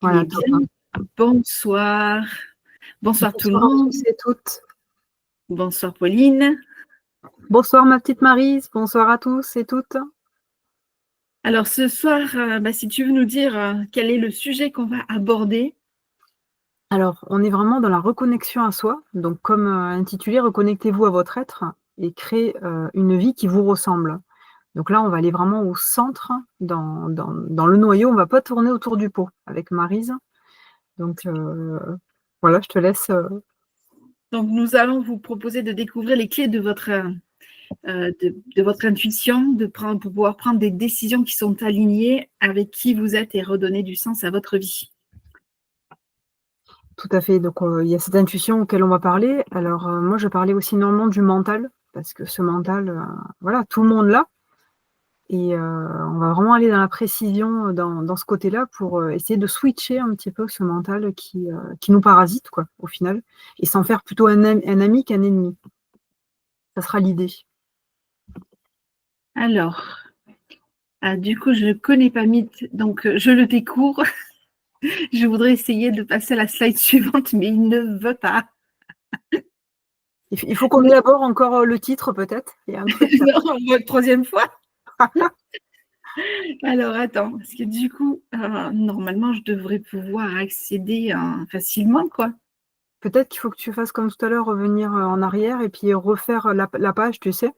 Voilà, Eh bien, bonsoir. Bonsoir tout le bonsoir à monde. tous et toutes. Bonsoir Pauline. Bonsoir ma petite Maryse, bonsoir à tous et toutes. Alors ce soir, si tu veux nous dire quel est le sujet qu'on va aborder. Alors, on est vraiment dans la reconnexion à soi, donc comme intitulé, reconnectez-vous à votre être et créez une vie qui vous ressemble. Donc là, on va aller vraiment au centre, dans le noyau, on ne va pas tourner autour du pot avec Maryse. Donc voilà, je te laisse. Donc nous allons vous proposer de découvrir les clés de votre intuition, pour pouvoir prendre des décisions qui sont alignées avec qui vous êtes et redonner du sens à votre vie. Tout à fait, donc il y a cette intuition auquel on va parler. Alors moi, je parlais aussi énormément du mental, parce que ce mental, voilà, tout le monde l'a. Et on va vraiment aller dans la précision dans ce côté-là pour essayer de switcher un petit peu ce mental qui nous parasite, quoi, au final, et s'en faire plutôt un ami qu'un ennemi. Ça sera l'idée. Alors, du coup, je ne connais pas Mythe, donc je le découvre. Je voudrais essayer de passer à la slide suivante, mais il ne veut pas. Il faut qu'on élabore encore le titre, peut-être. Il y a un truc. Non, troisième fois. Alors, attends, parce que du coup, normalement, je devrais pouvoir accéder facilement, quoi. Peut-être qu'il faut que tu fasses comme tout à l'heure, revenir en arrière et puis refaire la page, tu sais.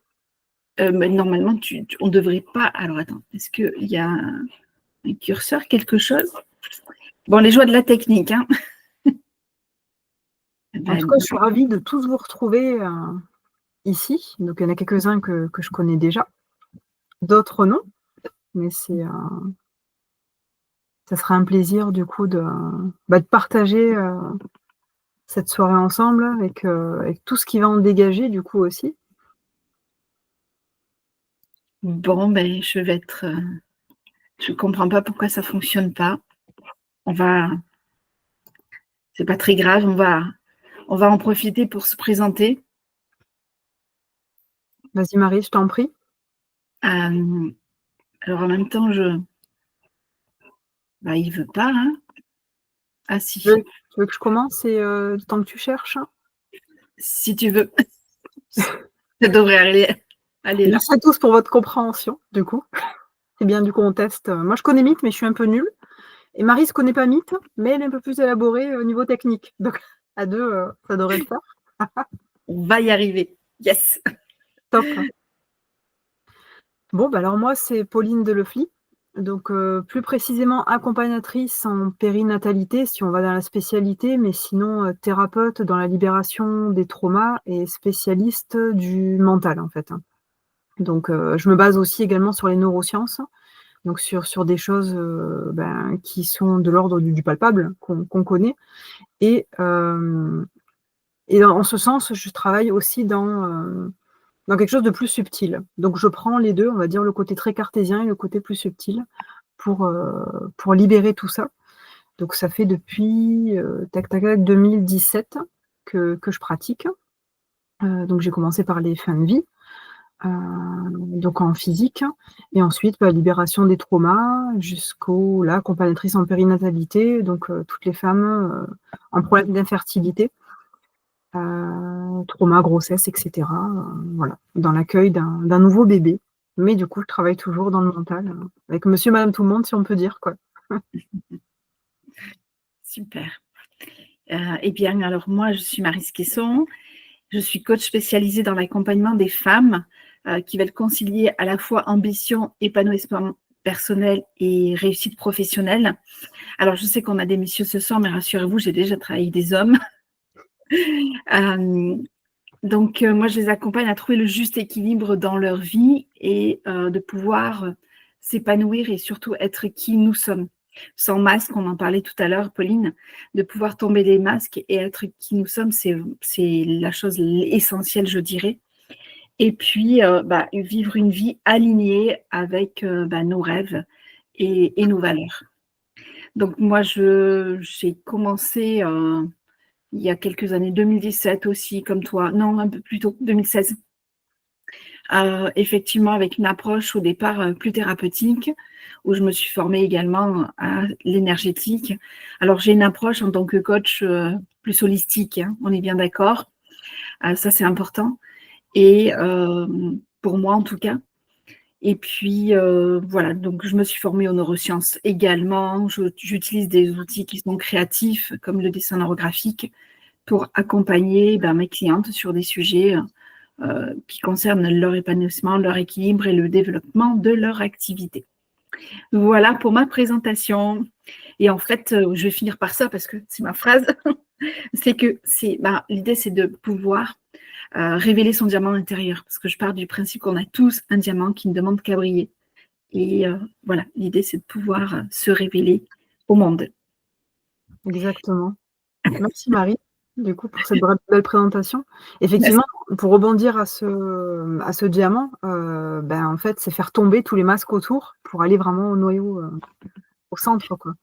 Mais normalement, on ne devrait pas. Alors, attends, est-ce qu'il y a un curseur, quelque chose? Bon, les joies de la technique, hein. En tout cas, je suis ravie de tous vous retrouver ici. Donc, il y en a quelques-uns que je connais déjà, d'autres non. Mais ça sera un plaisir, du coup, de partager cette soirée ensemble avec tout ce qui va en dégager, du coup, aussi. Bon, je vais être. Je ne comprends pas pourquoi ça ne fonctionne pas. C'est pas très grave, on va en profiter pour se présenter. Vas-y, Marie, je t'en prie. Alors, en même temps, il veut pas, hein. Ah, si. Tu veux que je commence et le temps que tu cherches? Si tu veux. Ça devrait aller là. Merci à tous pour votre compréhension, du coup. C'est bien, du coup, on teste. Moi, je connais Mythe, mais je suis un peu nulle. Et Marie ne connaît pas Mythe, mais elle est un peu plus élaborée au niveau technique. Donc, à deux, ça devrait le faire. On va y arriver. Yes. Top. Bon, alors moi, c'est Pauline Delefly. Donc, plus précisément accompagnatrice en périnatalité, si on va dans la spécialité, mais sinon thérapeute dans la libération des traumas et spécialiste du mental, en fait. Donc, je me base aussi également sur les neurosciences, donc sur des choses qui sont de l'ordre du palpable, qu'on connaît. Et en ce sens, je travaille aussi dans quelque chose de plus subtil. Donc je prends les deux, on va dire le côté très cartésien et le côté plus subtil pour libérer tout ça. Donc ça fait depuis 2017 que je pratique. Donc j'ai commencé par les fins de vie, donc en physique, et ensuite libération des traumas jusqu'au accompagnatrice en périnatalité, donc toutes les femmes en problème d'infertilité. Trauma, grossesse, etc. Voilà, dans l'accueil d'un nouveau bébé. Mais du coup, je travaille toujours dans le mental, avec monsieur, madame, tout le monde, si on peut dire, quoi. Super. Eh bien, alors moi, je suis Maryse Quesson. Je suis coach spécialisée dans l'accompagnement des femmes qui veulent concilier à la fois ambition, épanouissement personnel et réussite professionnelle. Alors, je sais qu'on a des messieurs ce soir, mais rassurez-vous, j'ai déjà travaillé avec des hommes. Donc, moi, je les accompagne à trouver le juste équilibre dans leur vie et de pouvoir s'épanouir et surtout être qui nous sommes. Sans masque, on en parlait tout à l'heure, Pauline, de pouvoir tomber les masques et être qui nous sommes, c'est la chose essentielle, je dirais. Et puis, vivre une vie alignée avec nos rêves et nos valeurs. Donc, moi, j'ai commencé il y a quelques années, 2017 aussi, comme toi. Non, un peu plus tôt, 2016. Effectivement, avec une approche au départ plus thérapeutique, où je me suis formée également à l'énergétique. Alors, j'ai une approche en tant que coach plus holistique, hein, on est bien d'accord. Ça, c'est important. Et pour moi, en tout cas. Et puis, voilà, donc je me suis formée aux neurosciences également. J'utilise des outils qui sont créatifs, comme le dessin neurographique, pour accompagner mes clientes sur des sujets qui concernent leur épanouissement, leur équilibre et le développement de leur activité. Voilà pour ma présentation. Et en fait, je vais finir par ça parce que c'est ma phrase. C'est que l'idée, c'est de pouvoir révéler son diamant intérieur. Parce que je pars du principe qu'on a tous un diamant qui ne demande qu'à briller. Et voilà, l'idée, c'est de pouvoir se révéler au monde. Exactement. Merci Marie, du coup, pour cette belle présentation. Effectivement, pour rebondir à ce diamant, en fait, c'est faire tomber tous les masques autour pour aller vraiment au noyau, au centre, quoi.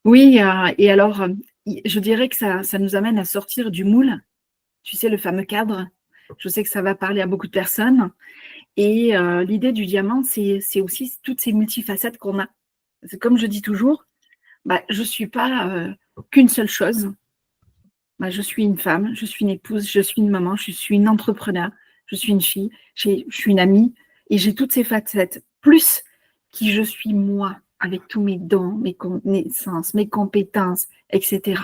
Oui, et alors, je dirais que ça nous amène à sortir du moule, tu sais, le fameux cadre. Je sais que ça va parler à beaucoup de personnes. Et l'idée du diamant, c'est aussi toutes ces multifacettes qu'on a. Comme je dis toujours, je ne suis pas qu'une seule chose. Je suis une femme, je suis une épouse, je suis une maman, je suis une entrepreneur, je suis une fille, je suis une amie, et j'ai toutes ces facettes, plus qui je suis moi, avec tous mes dons, mes connaissances, mes compétences, etc.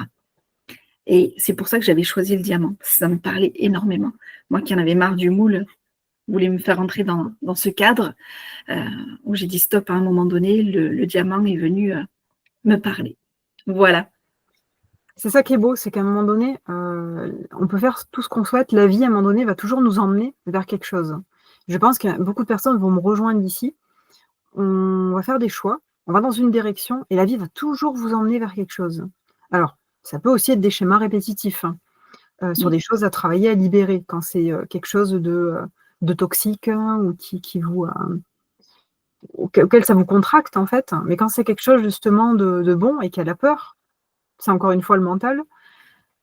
Et c'est pour ça que j'avais choisi le diamant, parce que ça me parlait énormément. Moi qui en avais marre du moule, voulais me faire entrer dans ce cadre, où j'ai dit stop à un moment donné, le diamant est venu me parler. Voilà. C'est ça qui est beau, c'est qu'à un moment donné, on peut faire tout ce qu'on souhaite. La vie, à un moment donné, va toujours nous emmener vers quelque chose. Je pense que beaucoup de personnes vont me rejoindre d'ici. On va faire des choix, on va dans une direction et la vie va toujours vous emmener vers quelque chose. Alors, ça peut aussi être des schémas répétitifs, hein, sur des choses à travailler, à libérer quand c'est, quelque chose de toxique, hein, ou qui vous, auquel ça vous contracte, en fait. Mais quand c'est quelque chose justement de bon et qui a la peur, c'est encore une fois le mental,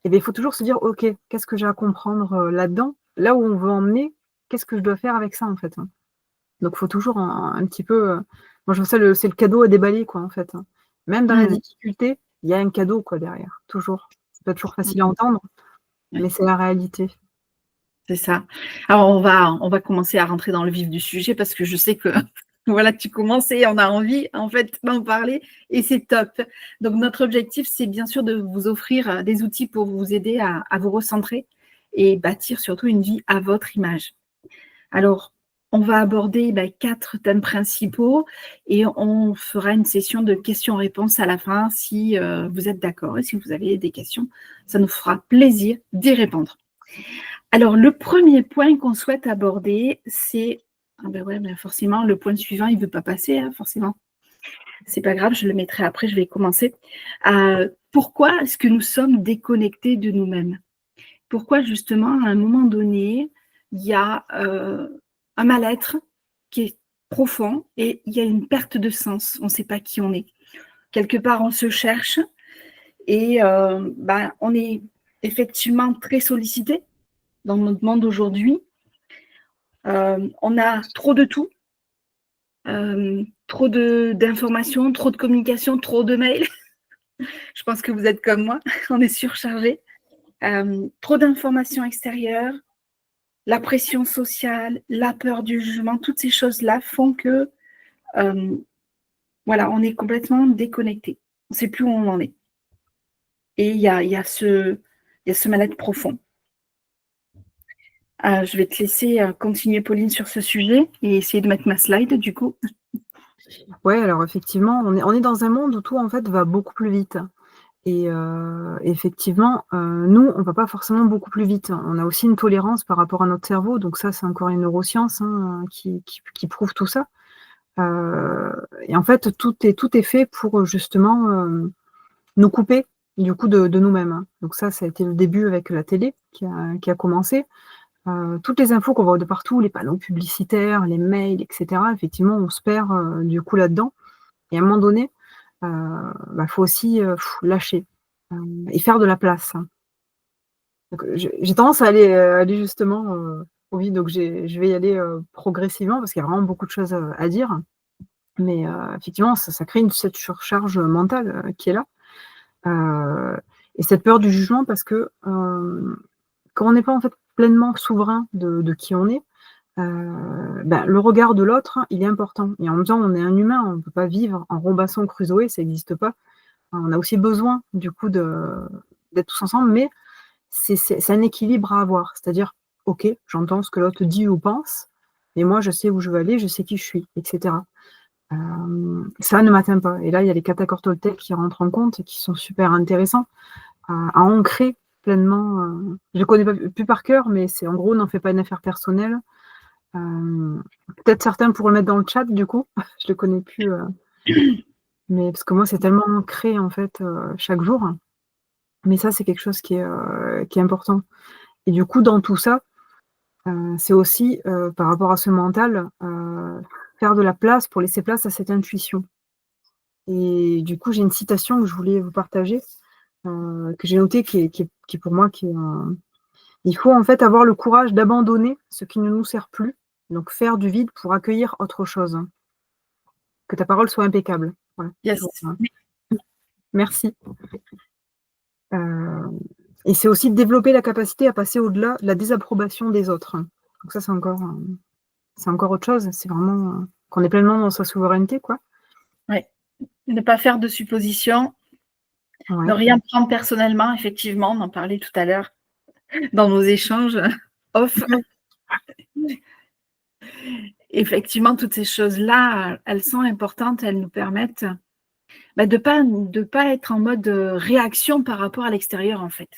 et bien, il faut toujours se dire: «OK, qu'est-ce que j'ai à comprendre, là-dedans? Là où on veut emmener, qu'est-ce que je dois faire avec ça, en fait, hein?» Donc il faut toujours un petit peu, moi je vois ça c'est le cadeau à déballer, quoi, en fait, hein. Même dans la Mmh. difficulté, il y a un cadeau, quoi, derrière, toujours. C'est pas toujours facile à Mmh. entendre, mais Ouais, c'est la réalité. c'est ça. Alors, on va commencer à rentrer dans le vif du sujet parce que je sais que voilà, tu commences et on a envie, en fait, d'en parler et c'est top. Donc, notre objectif, c'est bien sûr de vous offrir des outils pour vous aider à vous recentrer et bâtir surtout une vie à votre image. Alors, on va aborder 4 thèmes principaux et on fera une session de questions-réponses à la fin si vous êtes d'accord et si vous avez des questions, ça nous fera plaisir d'y répondre. Alors, le premier point qu'on souhaite aborder, c'est forcément, le point suivant, il ne veut pas passer, hein, forcément. C'est pas grave, je le mettrai après, je vais commencer. Pourquoi est-ce que nous sommes déconnectés de nous-mêmes? Pourquoi justement, à un moment donné, il y a un mal-être qui est profond et il y a une perte de sens. On ne sait pas qui on est. Quelque part, on se cherche et on est effectivement très sollicité dans notre monde aujourd'hui. On a trop de tout, trop d'informations, trop de communication, trop de mails. Je pense que vous êtes comme moi, on est surchargé. Trop d'informations extérieures, la pression sociale, la peur du jugement, toutes ces choses-là font que on est complètement déconnecté. On ne sait plus où on en est. Et il y a ce mal-être profond. Je vais te laisser continuer, Pauline, sur ce sujet et essayer de mettre ma slide, du coup. Ouais, alors effectivement, on est dans un monde où tout, en fait, va beaucoup plus vite, et effectivement, nous, on va pas forcément beaucoup plus vite. On a aussi une tolérance par rapport à notre cerveau, donc ça, c'est encore une neuroscience, hein, qui prouve tout ça. Et en fait, tout est fait pour, justement, nous couper, du coup, de nous-mêmes, hein. Donc ça a été le début avec la télé qui a commencé. Toutes les infos qu'on voit de partout, les panneaux publicitaires, les mails, et cetera, effectivement, on se perd, du coup, là-dedans, et à un moment donné, faut aussi, lâcher, et faire de la place, hein. Donc j'ai tendance à aller justement, Oui, donc je vais y aller, progressivement parce qu'il y a vraiment beaucoup de choses, à dire. Mais, effectivement, ça crée cette surcharge, mentale, qui est là. Heu et cette peur du jugement parce que, quand on n'est pas, en fait, pleinement souverain de qui on est, le regard de l'autre, il est important et en même temps, on est un humain, on ne peut pas vivre en Robinson Crusoe, ça n'existe pas. On a aussi besoin, du coup, d'être tous ensemble, mais c'est un équilibre à avoir. C'est-à-dire, OK, j'entends ce que l'autre dit ou pense, mais moi, je sais où je veux aller, je sais qui je suis et cetera. Ça ne m'atteint pas et là, il y a les catacores Toltec qui rentrent en compte et qui sont super intéressants à ancrer pleinement, je les connais pas plus par cœur, mais c'est en gros: «N'en fais pas une affaire personnelle». Peut-être certains pourraient le mettre dans le chat du coup, je le connais plus, mais parce que moi, c'est tellement ancré en fait, chaque jour. Mais ça, c'est quelque chose qui est important et du coup, dans tout ça, c'est aussi, par rapport à ce mental, faire de la place pour laisser place à cette intuition et du coup, j'ai une citation que je voulais vous partager, que j'ai notée qui est pour moi qui est, il faut en fait avoir le courage d'abandonner ce qui ne nous sert plus, donc faire du vide pour accueillir autre chose. Que ta parole soit impeccable. Voilà, Yes. toujours, merci. Heu et c'est aussi développer la capacité à passer au-delà de la désapprobation des autres. Donc ça, c'est encore autre chose. C'est vraiment, qu'on est pleinement dans sa souveraineté, quoi. Ouais. Ne pas faire de suppositions, ne Ouais. rien prendre personnellement, effectivement, on en parlait tout à l'heure dans nos échanges off. Effectivement, toutes ces choses-là, elles sont importantes, elles nous permettent de pas être en mode réaction par rapport à l'extérieur, en fait.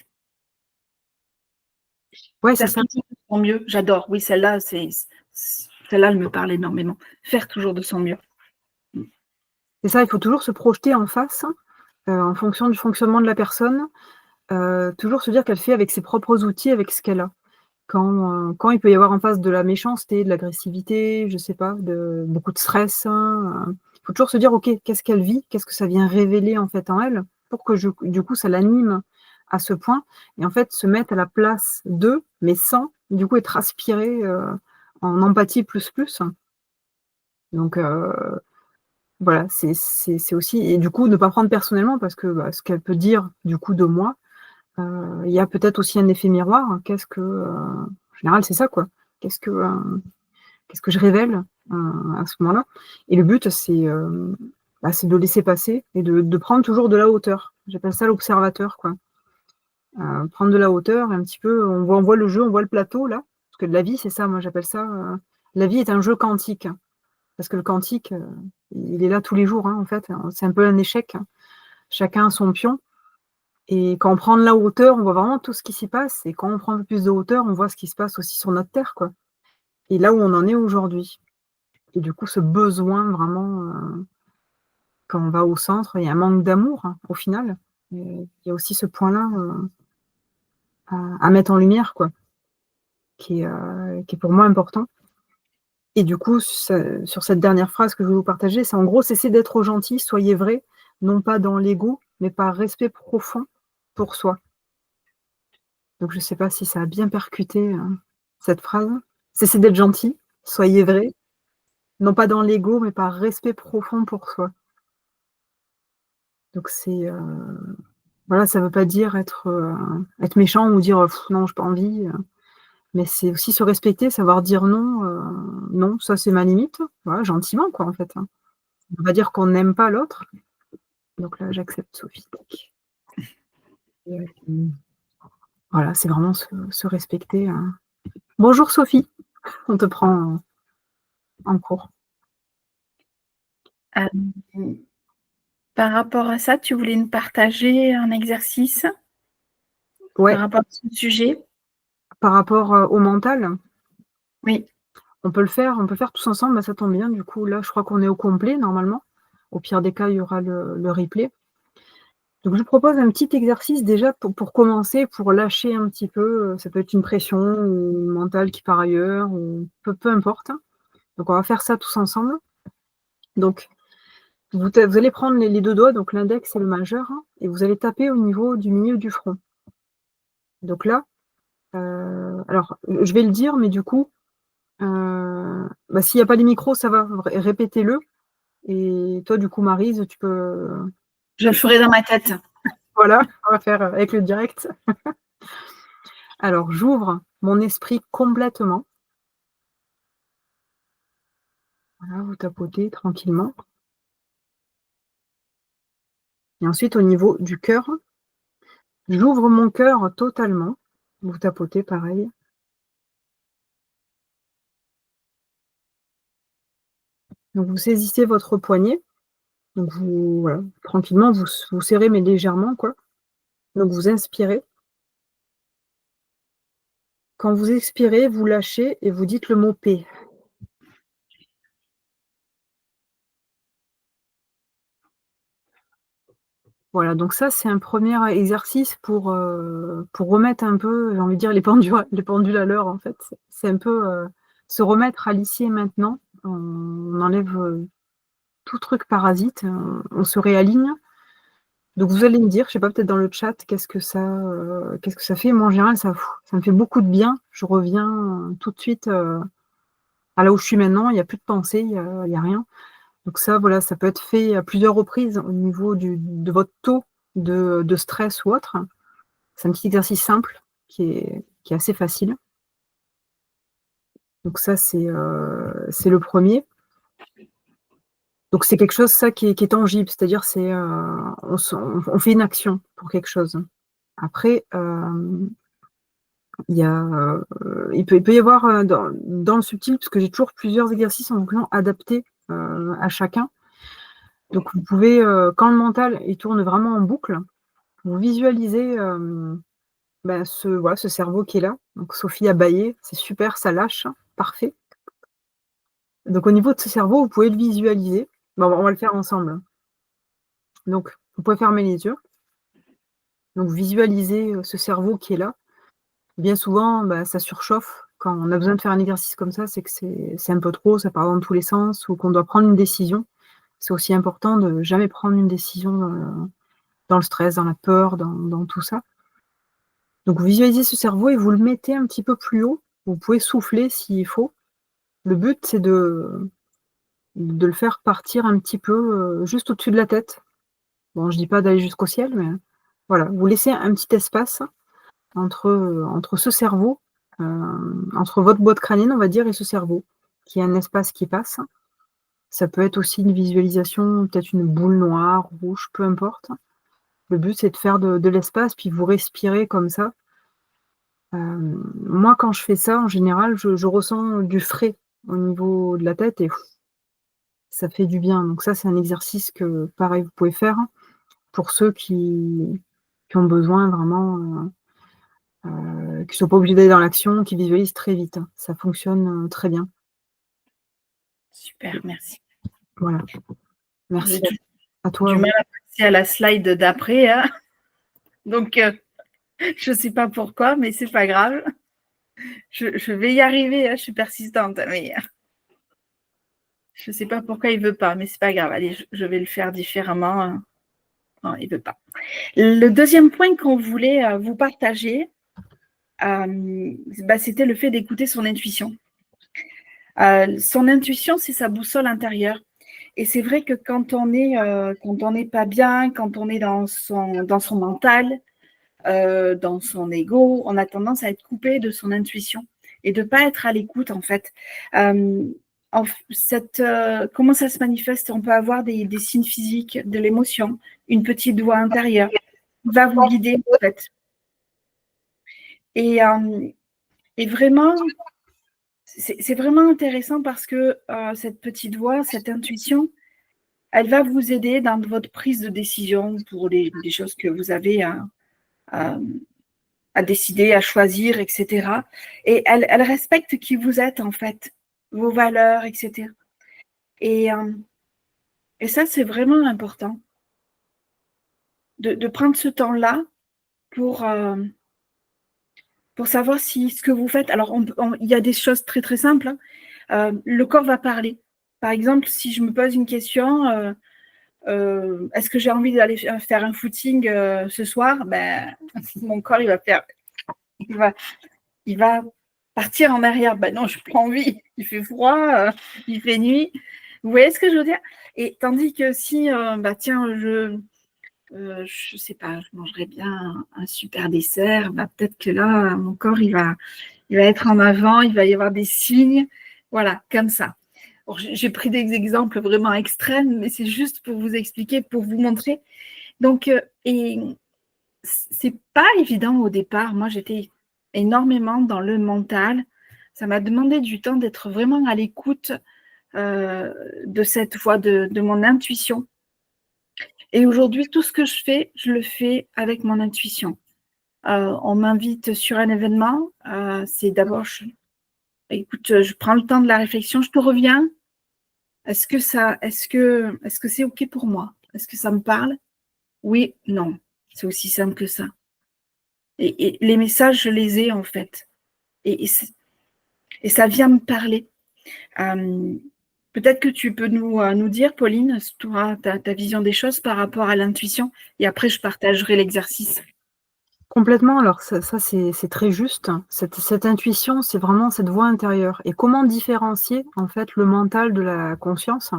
Ouais, c'est Faire ça. toujours de son mieux, j'adore. Oui, celle-là, celle-là, elle me parle énormément. Faire toujours de son mieux. C'est ça, il faut toujours se projeter en face, en fonction du fonctionnement de la personne, toujours se dire qu'elle fait avec ses propres outils, avec ce qu'elle a. Quand il peut y avoir en face de la méchanceté, de l'agressivité, je sais pas, de beaucoup de stress, il faut toujours se dire: «OK, qu'est-ce qu'elle vit? Qu'est-ce que ça vient révéler, en fait, en elle?» pour que du coup, ça l'anime à ce point et en fait, se mettre à la place d'eux, mais sans, du coup, être aspiré, en empathie plus, plus. Donc voilà, c'est aussi et du coup, ne pas prendre personnellement parce que, ce qu'elle peut dire, du coup, de moi, il y a peut-être aussi un effet miroir. En général, c'est ça, quoi. Qu'est-ce que, qu'est-ce que je révèle, à ce moment-là? Et le but, c'est de laisser passer et de prendre toujours de la hauteur. J'appelle ça l'observateur, quoi. Prendre de la hauteur et un petit peu on voit le jeu, on voit le plateau là, parce que la vie, c'est ça, moi j'appelle ça, la vie est un jeu quantique. Parce que le quantique, il est là tous les jours, hein, en fait, c'est un peu un échec. Chacun a son pion et quand on prend de la hauteur, on voit vraiment tout ce qui s'y passe et quand on prend un peu plus de hauteur, on voit ce qui se passe aussi sur notre terre, quoi et là où on en est aujourd'hui et du coup, ce besoin vraiment, quand on va au centre, il y a un manque d'amour, hein, au final et il y a aussi ce point-là, à mettre en lumière, quoi, qui est pour moi important et du coup, sur cette dernière phrase que je vais vous partager, c'est en gros: «Cessez d'être gentil, soyez vrai, non pas dans l'ego, mais par respect profond pour soi». Donc je ne sais pas si ça a bien percuté, cette phrase. «Cessez d'être gentil, soyez vrai, non pas dans l'ego, mais par respect profond pour soi». Donc voilà, ça ne veut pas dire être méchant ou dire: Non, j'ai pas envie», mais c'est aussi se respecter, savoir dire non, «Non, ça c'est ma limite», voilà, gentiment quoi, en fait, hein. On va dire qu'on n'aime pas l'autre, donc là j'accepte Sophie, tac et voilà, c'est vraiment se respecter, Bonjour Sophie, on te prend en cours. Hem, Par rapport à ça, tu voulais nous partager un exercice par Ouais, rapport à ce sujet? par rapport, au mental, Oui. on peut faire tous ensemble, bah, ça tombe bien du coup là je crois qu'on est au complet normalement. Au pire des cas, il y aura le replay. Donc je vous propose un petit exercice déjà pour commencer, pour lâcher un petit peu, ça peut être une pression ou mentale qui part ailleurs ou peu importe. Donc on va faire ça tous ensemble. Donc vous allez prendre les 2 doigts, donc l'index et le majeur et vous allez taper au niveau du milieu du front. Donc là, Alors, je vais le dire, mais du coup, s'il y a pas les micros, ça va, répétez-le et toi, du coup, Maryse, tu peux Je le ferai dans ma tête. voilà, on va faire avec le direct. Alors, j'ouvre mon esprit complètement. Voilà, vous tapotez tranquillement. Et ensuite, au niveau du cœur, j'ouvre mon cœur totalement. Vous tapotez pareil. Donc, vous saisissez votre poignet. Donc, vous, voilà, tranquillement, vous serrez, mais légèrement, quoi. Donc, vous inspirez. Quand vous expirez, vous lâchez et vous dites le mot paix. Voilà, donc ça, c'est un premier exercice pour remettre un peu, j'ai envie de dire, les pendules à l'heure, en fait. C'est un peu se remettre à l'ici et maintenant. On enlève tout truc parasite, on se réaligne. Donc vous allez me dire, je sais pas, peut-être dans le chat, qu'est-ce que ça fait. Moi, en général, ça me fait beaucoup de bien. Je reviens tout de suite à là où je suis maintenant. Il n'y a plus de pensée, il y a rien. Donc ça, voilà, ça peut être fait à plusieurs reprises au niveau de votre taux de stress ou autre. C'est un petit exercice simple qui est assez facile. Donc ça, c'est le premier. Donc c'est quelque chose, ça, qui est tangible, c'est-à-dire on fait une action pour quelque chose. Après, il peut y avoir dans le subtil, parce que j'ai toujours plusieurs exercices en plan adaptés à chacun. Donc vous pouvez, quand le mental il tourne vraiment en boucle, vous visualisez ce cerveau qui est là. Donc Sophie a bâillé, c'est super, ça lâche, parfait. Donc au niveau de ce cerveau, vous pouvez le visualiser. Bon, on va le faire ensemble. Donc vous pouvez fermer les yeux. Donc visualisez ce cerveau qui est là. Bien souvent, ça surchauffe. Quand on a besoin de faire un exercice comme ça, c'est que c'est un peu trop, ça part dans tous les sens, ou qu'on doit prendre une décision. C'est aussi important de jamais prendre une décision dans le stress, dans la peur, dans tout ça. Donc vous visualisez ce cerveau et vous le mettez un petit peu plus haut. Vous pouvez souffler s'il faut. Le but, c'est de le faire partir un petit peu juste au-dessus de la tête. Bon, je dis pas d'aller jusqu'au ciel, mais voilà, vous laissez un petit espace entre ce cerveau, entre votre boîte crânienne, on va dire, et ce cerveau, qui est un espace qui passe. Ça peut être aussi une visualisation, peut-être une boule noire, rouge, peu importe. Le but, c'est de faire de l'espace, puis vous respirez comme ça. Moi, quand je fais ça, en général, je ressens du frais au niveau de la tête et ça fait du bien. Donc ça, c'est un exercice que, pareil, vous pouvez faire pour ceux qui ont besoin vraiment, qui ne sont pas obligés d'aller dans l'action, qui visualisent très vite. Ça fonctionne très bien. Super, merci. Voilà. Merci à toi. Du mal à passer à la slide d'après. Hein. Donc, je ne sais pas pourquoi, mais c'est pas grave. Je vais y arriver, hein, je suis persistante. Mais je ne sais pas pourquoi il ne veut pas, mais c'est pas grave. Allez, je vais le faire différemment. Non, il ne veut pas. Le deuxième point qu'on voulait vous partager, c'était le fait d'écouter son intuition. Son intuition, c'est sa boussole intérieure. Et c'est vrai que quand on n'est pas bien, quand on est dans son mental, dans son ego, on a tendance à être coupé de son intuition et de ne pas être à l'écoute, en fait. Comment ça se manifeste? On peut avoir des signes physiques, de l'émotion, une petite voix intérieure qui va vous guider, en fait. Et vraiment, c'est vraiment intéressant parce que cette petite voix, cette intuition, elle va vous aider dans votre prise de décision pour les choses que vous avez à décider, à choisir, etc. Et elle respecte qui vous êtes, en fait, vos valeurs, etc. Et ça, c'est vraiment important de prendre ce temps-là pour savoir si ce que vous faites. Alors, il y a des choses très, très simples. Hein. Le corps va parler. Par exemple, si je me pose une question, est-ce que j'ai envie d'aller faire un footing ce soir? Mon corps, il va il va partir en arrière. Ben non, je n'ai pas envie. Il fait froid, il fait nuit. Vous voyez ce que je veux dire? Et tandis que si, tiens, je sais pas, je mangerais bien un super dessert, peut-être que là, mon corps, il va être en avant, il va y avoir des signes, voilà, comme ça. J'ai pris des exemples vraiment extrêmes, mais c'est juste pour vous expliquer, pour vous montrer. Donc, et c'est pas évident au départ. Moi, j'étais énormément dans le mental. Ça m'a demandé du temps d'être vraiment à l'écoute de cette voix de mon intuition. Et aujourd'hui, tout ce que je fais, je le fais avec mon intuition. On m'invite sur un événement, c'est d'abord, écoute, je prends le temps de la réflexion, je te reviens. Est-ce que c'est OK pour moi? Est-ce que ça me parle? Oui, non. C'est aussi simple que ça. Et les messages, je les ai en fait. Et ça vient me parler. Peut-être que tu peux nous dire, Pauline, toi, ta vision des choses par rapport à l'intuition. Et après, je partagerai l'exercice. Complètement, alors ça c'est très juste. Cette intuition, c'est vraiment cette voix intérieure et comment différencier, en fait, le mental de la conscience?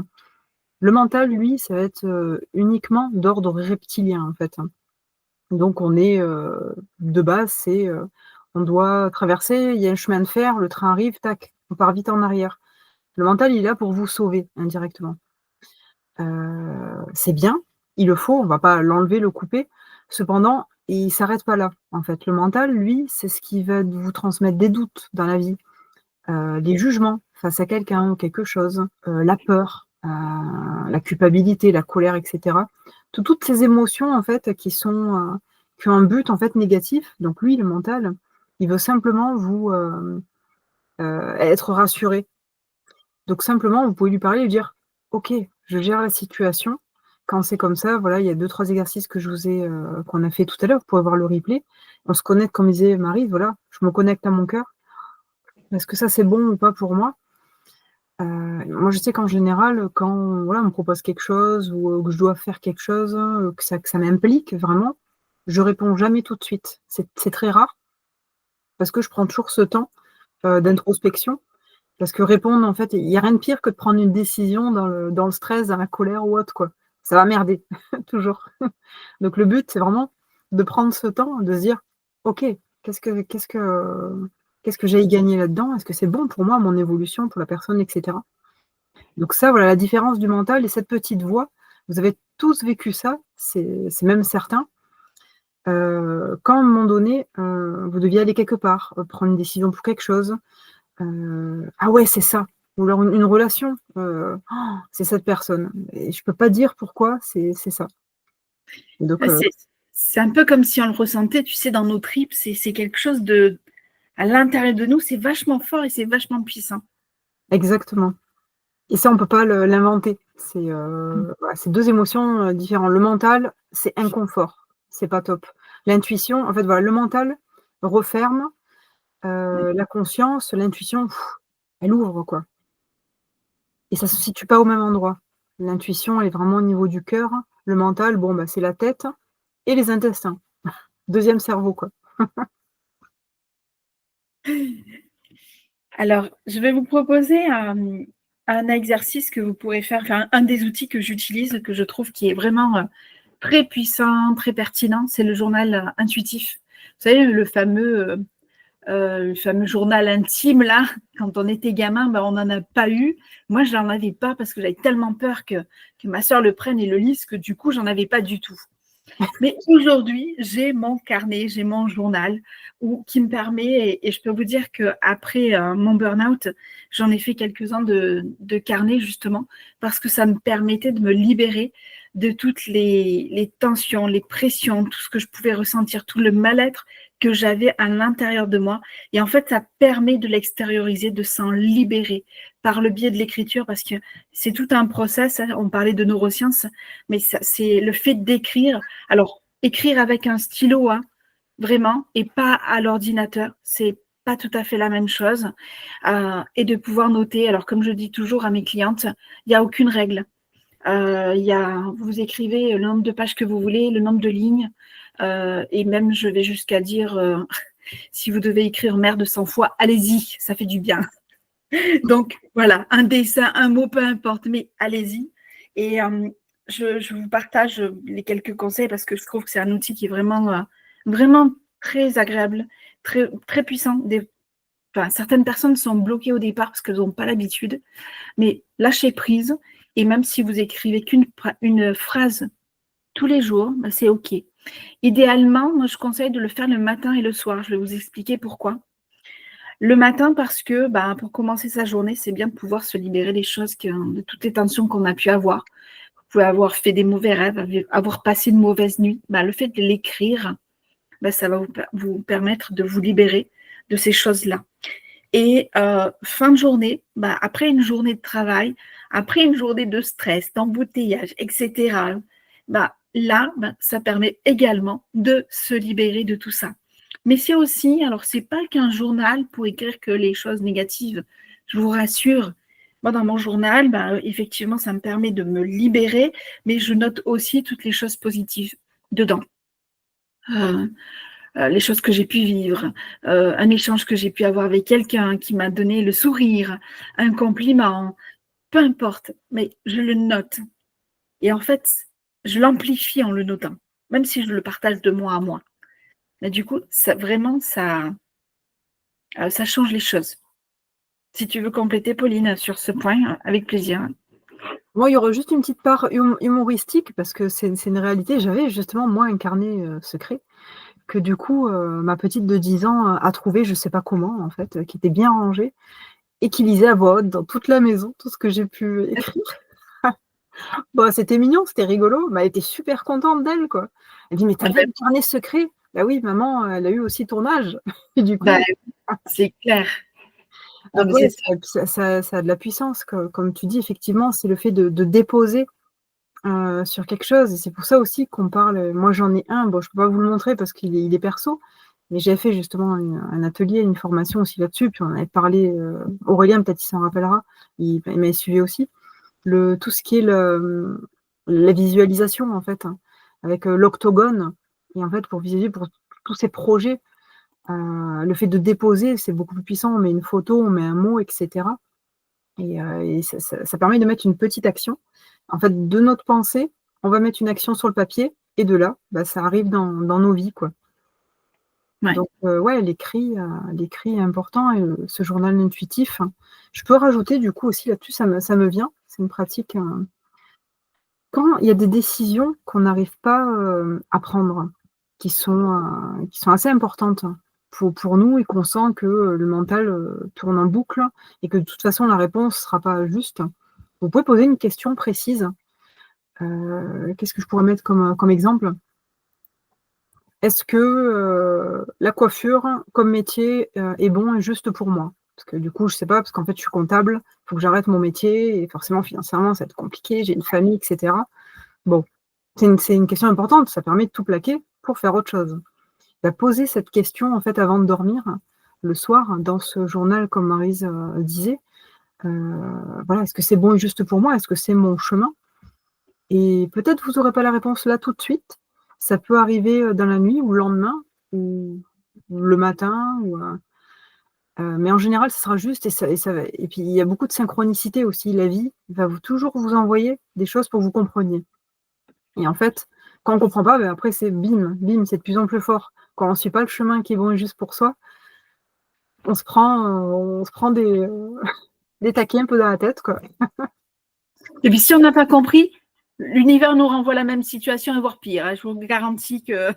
Le mental, lui, ça va être, uniquement d'ordre reptilien, en fait, hein. Donc on est, de base, on doit traverser, il y a un chemin de fer, le train arrive, tac, on part vite en arrière. Le mental, il est là pour vous sauver indirectement. C'est bien, il le faut, on va pas l'enlever, le couper. Cependant, il s'arrête pas là, en fait. Le mental, lui, c'est ce qui va vous transmettre des doutes dans la vie, des jugements face à quelqu'un ou quelque chose, la peur, la culpabilité, la colère et cetera. Toutes ces émotions, en fait, qui ont un but, en fait, négatif. Donc lui, le mental, il veut simplement vous, être rassuré. Donc simplement, vous pouvez lui parler et lui dire: «OK, je gère la situation. Quand c'est comme ça, voilà, il y a 2-3 exercices que je vous ai, qu'on a fait tout à l'heure, vous pourrez voir le replay. On se connecte comme disait Marie, voilà, je me connecte à mon cœur. Est-ce que ça, c'est bon ou pas pour moi?» Moi, je sais qu'en général, quand, voilà, on me propose quelque chose ou, que je dois faire quelque chose, que ça m'implique vraiment, je réponds jamais tout de suite. C'est très rare parce que je prends toujours ce temps, d'introspection. Parce que répondre, en fait, il y a rien de pire que de prendre une décision dans le stress, dans la colère ou autre, quoi. Ça va merder, toujours. Donc le but, c'est vraiment de prendre ce temps, de se dire: «OK, qu'est-ce que j'ai à y gagner là-dedans? Est-ce que c'est bon pour moi, mon évolution, pour la personne?» et cetera. Donc ça, voilà, la différence du mental et cette petite voix, vous avez tous vécu ça, c'est même certain. Quand à un moment donné, vous deviez aller quelque part, prendre une décision pour quelque chose. Ah ouais, c'est ça. Ou alors une relation, c'est cette personne et je peux pas dire pourquoi, c'est ça. Donc Ouais, c'est un peu comme si on le ressentait, tu sais, dans nos tripes. C'est quelque chose à l'intérieur de nous, c'est vachement fort et c'est vachement puissant. exactement et ça, on peut pas l'inventer. Voilà, c'est 2 émotions, différentes. Le mental, c'est inconfort, c'est pas top. L'intuition, en fait, voilà, le mental referme, la conscience, l'intuition, elle ouvre, quoi et ça se situe pas au même endroit. L'intuition, elle est vraiment au niveau du cœur. Le mental, bon, bah, c'est la tête et les intestins. Deuxième cerveau, quoi. Alors, je vais vous proposer un exercice que vous pourrez faire, enfin, un des outils que j'utilise, que je trouve qui est vraiment très puissant, très pertinent, c'est le journal intuitif. Vous savez, le fameux journal intime, là, quand on était gamin, ben, on n'en a pas eu. Moi, je n'en avais pas parce que j'avais tellement peur que ma soeur le prenne et le lise que du coup, j'en avais pas du tout. Mais aujourd'hui, j'ai mon carnet, j'ai mon journal qui me permet, et je peux vous dire qu'après mon burn-out, j'en ai fait quelques-uns de carnets justement, parce que ça me permettait de me libérer de toutes les tensions, les pressions, tout ce que je pouvais ressentir, tout le mal-être que j'avais à l'intérieur de moi. Et en fait, ça permet de l'extérioriser, de s'en libérer par le biais de l'écriture, parce que c'est tout un process. On parlait de neurosciences, mais c'est le fait d'écrire. Alors, écrire avec un stylo, hein, vraiment, et pas à l'ordinateur, c'est pas tout à fait la même chose. Et de pouvoir noter. Alors, comme je dis toujours à mes clientes, il n'y a aucune règle. Vous écrivez le nombre de pages que vous voulez, le nombre de lignes, et même je vais jusqu'à dire Si vous devez écrire merde 100 fois, allez-y, ça fait du bien. Donc, voilà, un dessin, un mot, peu importe, mais allez-y. Et je vous partage les quelques conseils parce que je trouve que c'est un outil qui est vraiment très agréable, très, très puissant. Certaines personnes sont bloquées au départ parce qu'elles n'ont pas l'habitude, mais lâchez prise. Et même si vous écrivez qu'une phrase tous les jours, ben c'est OK. Idéalement, moi, je conseille de le faire le matin et le soir. Je vais vous expliquer pourquoi. Le matin, parce que pour commencer sa journée, c'est bien de pouvoir se libérer des choses, de toutes les tensions qu'on a pu avoir. Vous pouvez avoir fait des mauvais rêves, avoir passé une mauvaise nuit. Le fait de l'écrire, ça va vous permettre de vous libérer de ces choses-là. Et fin de journée, après une journée de travail, après une journée de stress, d'embouteillage, etc., là, ça permet également de se libérer de tout ça. Mais c'est aussi, alors c'est pas qu'un journal pour écrire que les choses négatives, je vous rassure. Moi, dans mon journal, effectivement, ça me permet de me libérer, mais je note aussi toutes les choses positives dedans. Les choses que j'ai pu vivre, un échange que j'ai pu avoir avec quelqu'un qui m'a donné le sourire, un compliment, peu importe, mais je le note. Et en fait, je l'amplifie en le notant, même si je le partage de moi à moi. Mais du coup, ça change les choses. Si tu veux compléter, Pauline, sur ce point, avec plaisir. Moi, il y aura juste une petite part humoristique parce que c'est une réalité. J'avais justement, moi, un carnet secret que du coup, ma petite de 10 ans a trouvé, je sais pas comment, en fait, qui était bien rangé et qui lisait à voix haute dans toute la maison tout ce que j'ai pu écrire. Bon, c'était mignon, c'était rigolo, mais elle était super contente d'elle, quoi. Elle dit: «Mais tu avais un carnet secret?» «Bah oui, maman, elle a eu aussi ton âge» et du coup c'est clair. donc ouais, ça a de la puissance, comme tu dis, effectivement, c'est le fait de déposer, sur quelque chose et c'est pour ça aussi qu'on parle, moi j'en ai un, bon je peux pas vous le montrer parce qu'il est perso, mais j'avais fait justement un atelier, une formation aussi là-dessus, puis on avait parlé, Aurélien peut-être il s'en rappellera, il m'avait suivi aussi. Tout ce qui est la visualisation en fait, hein, avec, l'octogone et en fait pour visualiser pour tous ces projets, le fait de déposer, c'est beaucoup plus puissant. On met une photo, on met un mot et cetera et ça permet de mettre une petite action. En fait, de notre pensée, on va mettre une action sur le papier et de là, ça arrive dans nos vies, quoi. Ouais. Donc ouais, l'écrit est important et ce journal intuitif, je peux rajouter du coup aussi là-dessus, ça me vient, c'est une pratique, quand il y a des décisions qu'on n'arrive pas, à prendre, qui sont assez importantes pour nous et qu'on sent que, le mental, tourne en boucle et que de toute façon la réponse sera pas juste, vous pouvez poser une question précise. Qu'est-ce que je pourrais mettre comme exemple? Est-ce que, la coiffure comme métier, est bon et juste pour moi? Parce que du coup, je sais pas, parce qu'en fait, je suis comptable, il faut que j'arrête mon métier et forcément financièrement, ça va être compliqué, j'ai une famille et cetera. Bon, c'est une question importante, ça permet de tout plaquer pour faire autre chose. Poser cette question, en fait, avant de dormir, le soir, dans ce journal comme Maryse, disait, voilà: «Est-ce que c'est bon et juste pour moi? Est-ce que c'est mon chemin?» Et peut-être vous aurez pas la réponse là tout de suite. Ça peut arriver, dans la nuit ou le lendemain ou le matin mais en général, ce sera juste et ça va et puis il y a beaucoup de synchronicité aussi. La vie va toujours vous envoyer des choses pour que vous compreniez et en fait, quand on comprend pas, après c'est bim, bim, c'est de plus en plus fort. Quand on suit pas le chemin qui est bon et juste pour soi, on se prend des taquets un peu dans la tête, quoi. Et puis si on n'a pas compris, l'univers nous renvoie la même situation et voire pire. Je vous garantis que.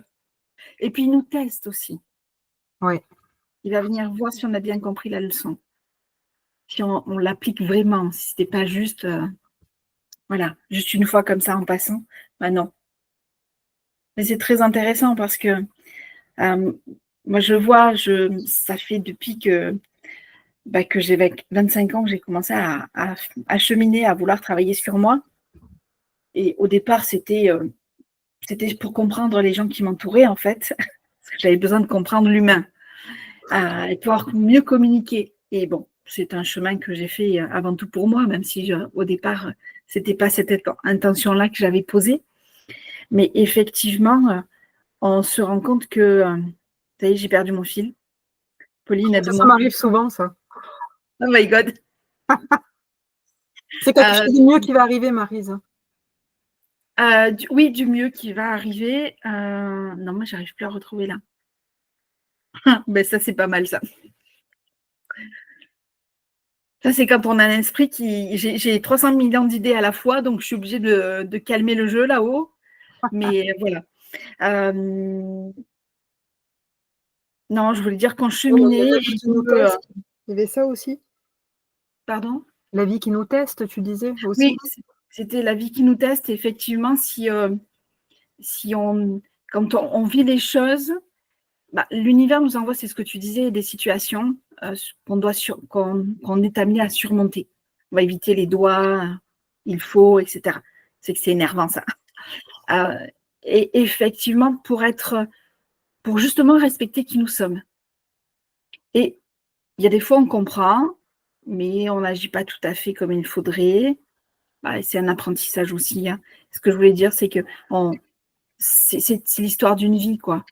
Et puis il nous teste aussi. Ouais. Il va venir voir si on a bien compris la leçon. Si on l'applique vraiment, si c'était pas juste, voilà, juste une fois comme ça en passant. Non. Mais c'est très intéressant parce que moi je vois, ça fait depuis que j'ai 25 ans que j'ai commencé à cheminer, à vouloir travailler sur moi. Et au départ, c'était pour comprendre les gens qui m'entouraient, en fait. Parce que j'avais besoin de comprendre l'humain et pouvoir mieux communiquer. Et bon, c'est un chemin que j'ai fait avant tout pour moi, même si au départ, c'était pas cette intention-là que j'avais posée. Mais effectivement, on se rend compte que, ça y est, j'ai perdu mon fil. Pauline, Ça aide-moi. m'arrive souvent, ça. Oh my God. C'est quelque chose de mieux qui va arriver, Maryse. Oui, du mieux qui va arriver. Non, moi, j'arrive plus à retrouver là. Ben, ça, c'est pas mal, ça. Ça, c'est quand on a un esprit qui. J'ai 300 millions d'idées à la fois, donc je suis obligée de calmer le jeu là-haut. Mais voilà. Non, je voulais dire qu'en cheminée. La vie qui nous teste. Il y avait ça aussi. Pardon? La vie qui nous teste, tu disais aussi. Oui, c'était la vie qui nous teste. Effectivement, si quand on vit les choses, bah, l'univers nous envoie, c'est ce que tu disais, des situations qu'on est amené à surmonter. On va éviter les doigts, il faut, etc. C'est que c'est énervant, ça. Et effectivement, pour justement respecter qui nous sommes. Et il y a des fois, on comprend, mais on n'agit pas tout à fait comme il faudrait. Bah, c'est un apprentissage aussi, hein. Ce que je voulais dire, c'est que c'est l'histoire d'une vie, quoi.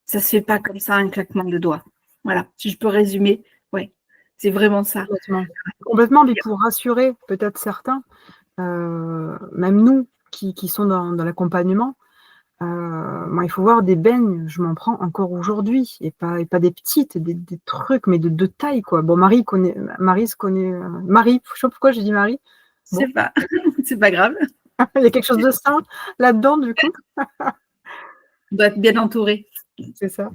Ça se fait pas comme ça, un claquement de doigts. Voilà, si je peux résumer, ouais, c'est vraiment ça. Complètement, mais pour rassurer peut-être certains, même nous qui sont dans l'accompagnement, moi, il faut voir des beignes, je m'en prends encore aujourd'hui, et pas des petites, des trucs, mais de taille, quoi. Bon, Marie se connaît, Marie, je sais pas pourquoi j'ai dit Marie. Bon. C'est pas grave. Il y a quelque chose de sain là-dedans, du coup. On doit être bien entouré. C'est ça.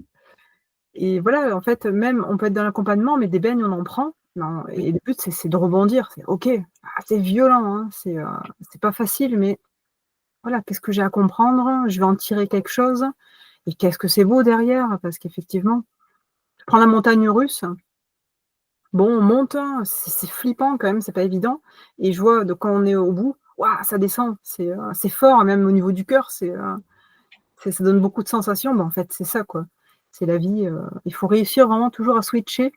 Et voilà, en fait, même, on peut être dans l'accompagnement, mais des beignes, on en prend. Non, et le but, c'est de rebondir. C'est OK, c'est violent, hein, c'est pas facile, mais voilà, qu'est-ce que j'ai à comprendre? Je vais en tirer quelque chose. Et qu'est-ce que c'est beau derrière? Parce qu'effectivement, je prends la montagne russe. Bon, on monte, hein, c'est flippant quand même, c'est pas évident. Et je vois quand on est au bout, waouh, ça descend. C'est fort, même au niveau du cœur. Ça donne beaucoup de sensations. En fait, c'est ça, quoi. C'est la vie. Il faut réussir vraiment toujours à switcher.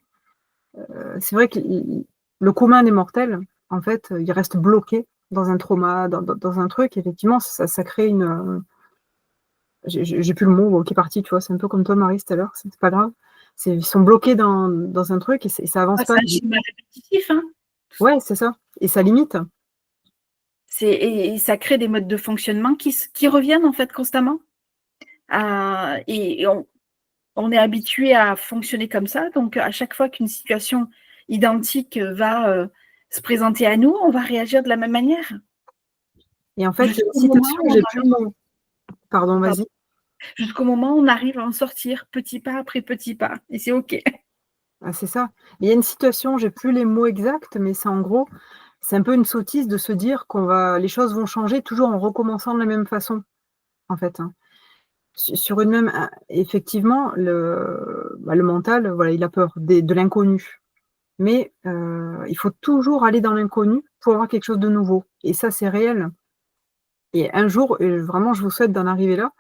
C'est vrai que le commun des mortels, en fait, il reste bloqué dans un trauma, dans un truc. Effectivement, ça crée une. J'ai plus le mot qui est parti, tu vois. C'est un peu comme toi, Marie, tout à l'heure. C'est pas grave. Ils sont bloqués dans un truc et ça avance pas. C'est un schéma répétitif, hein. Ouais, c'est ça. Et ça limite. Et ça crée des modes de fonctionnement qui reviennent en fait constamment. Et on est habitué à fonctionner comme ça. Donc, à chaque fois qu'une situation identique va se présenter à nous, on va réagir de la même manière. Et en fait, il y a une citation, j'ai plus le mot. Pardon, vas-y. Jusqu'au moment où on arrive à en sortir petit pas après petit pas. Et c'est OK. Ah, c'est ça. Il y a une situation, j'ai plus les mots exacts, mais c'est en gros, c'est un peu une sottise de se dire les choses vont changer toujours en recommençant de la même façon, en fait, hein. Sur une même, effectivement, le mental, voilà, il a peur de l'inconnu. Mais il faut toujours aller dans l'inconnu pour avoir quelque chose de nouveau. Et ça, c'est réel. Et un jour, vraiment, je vous souhaite d'en arriver là.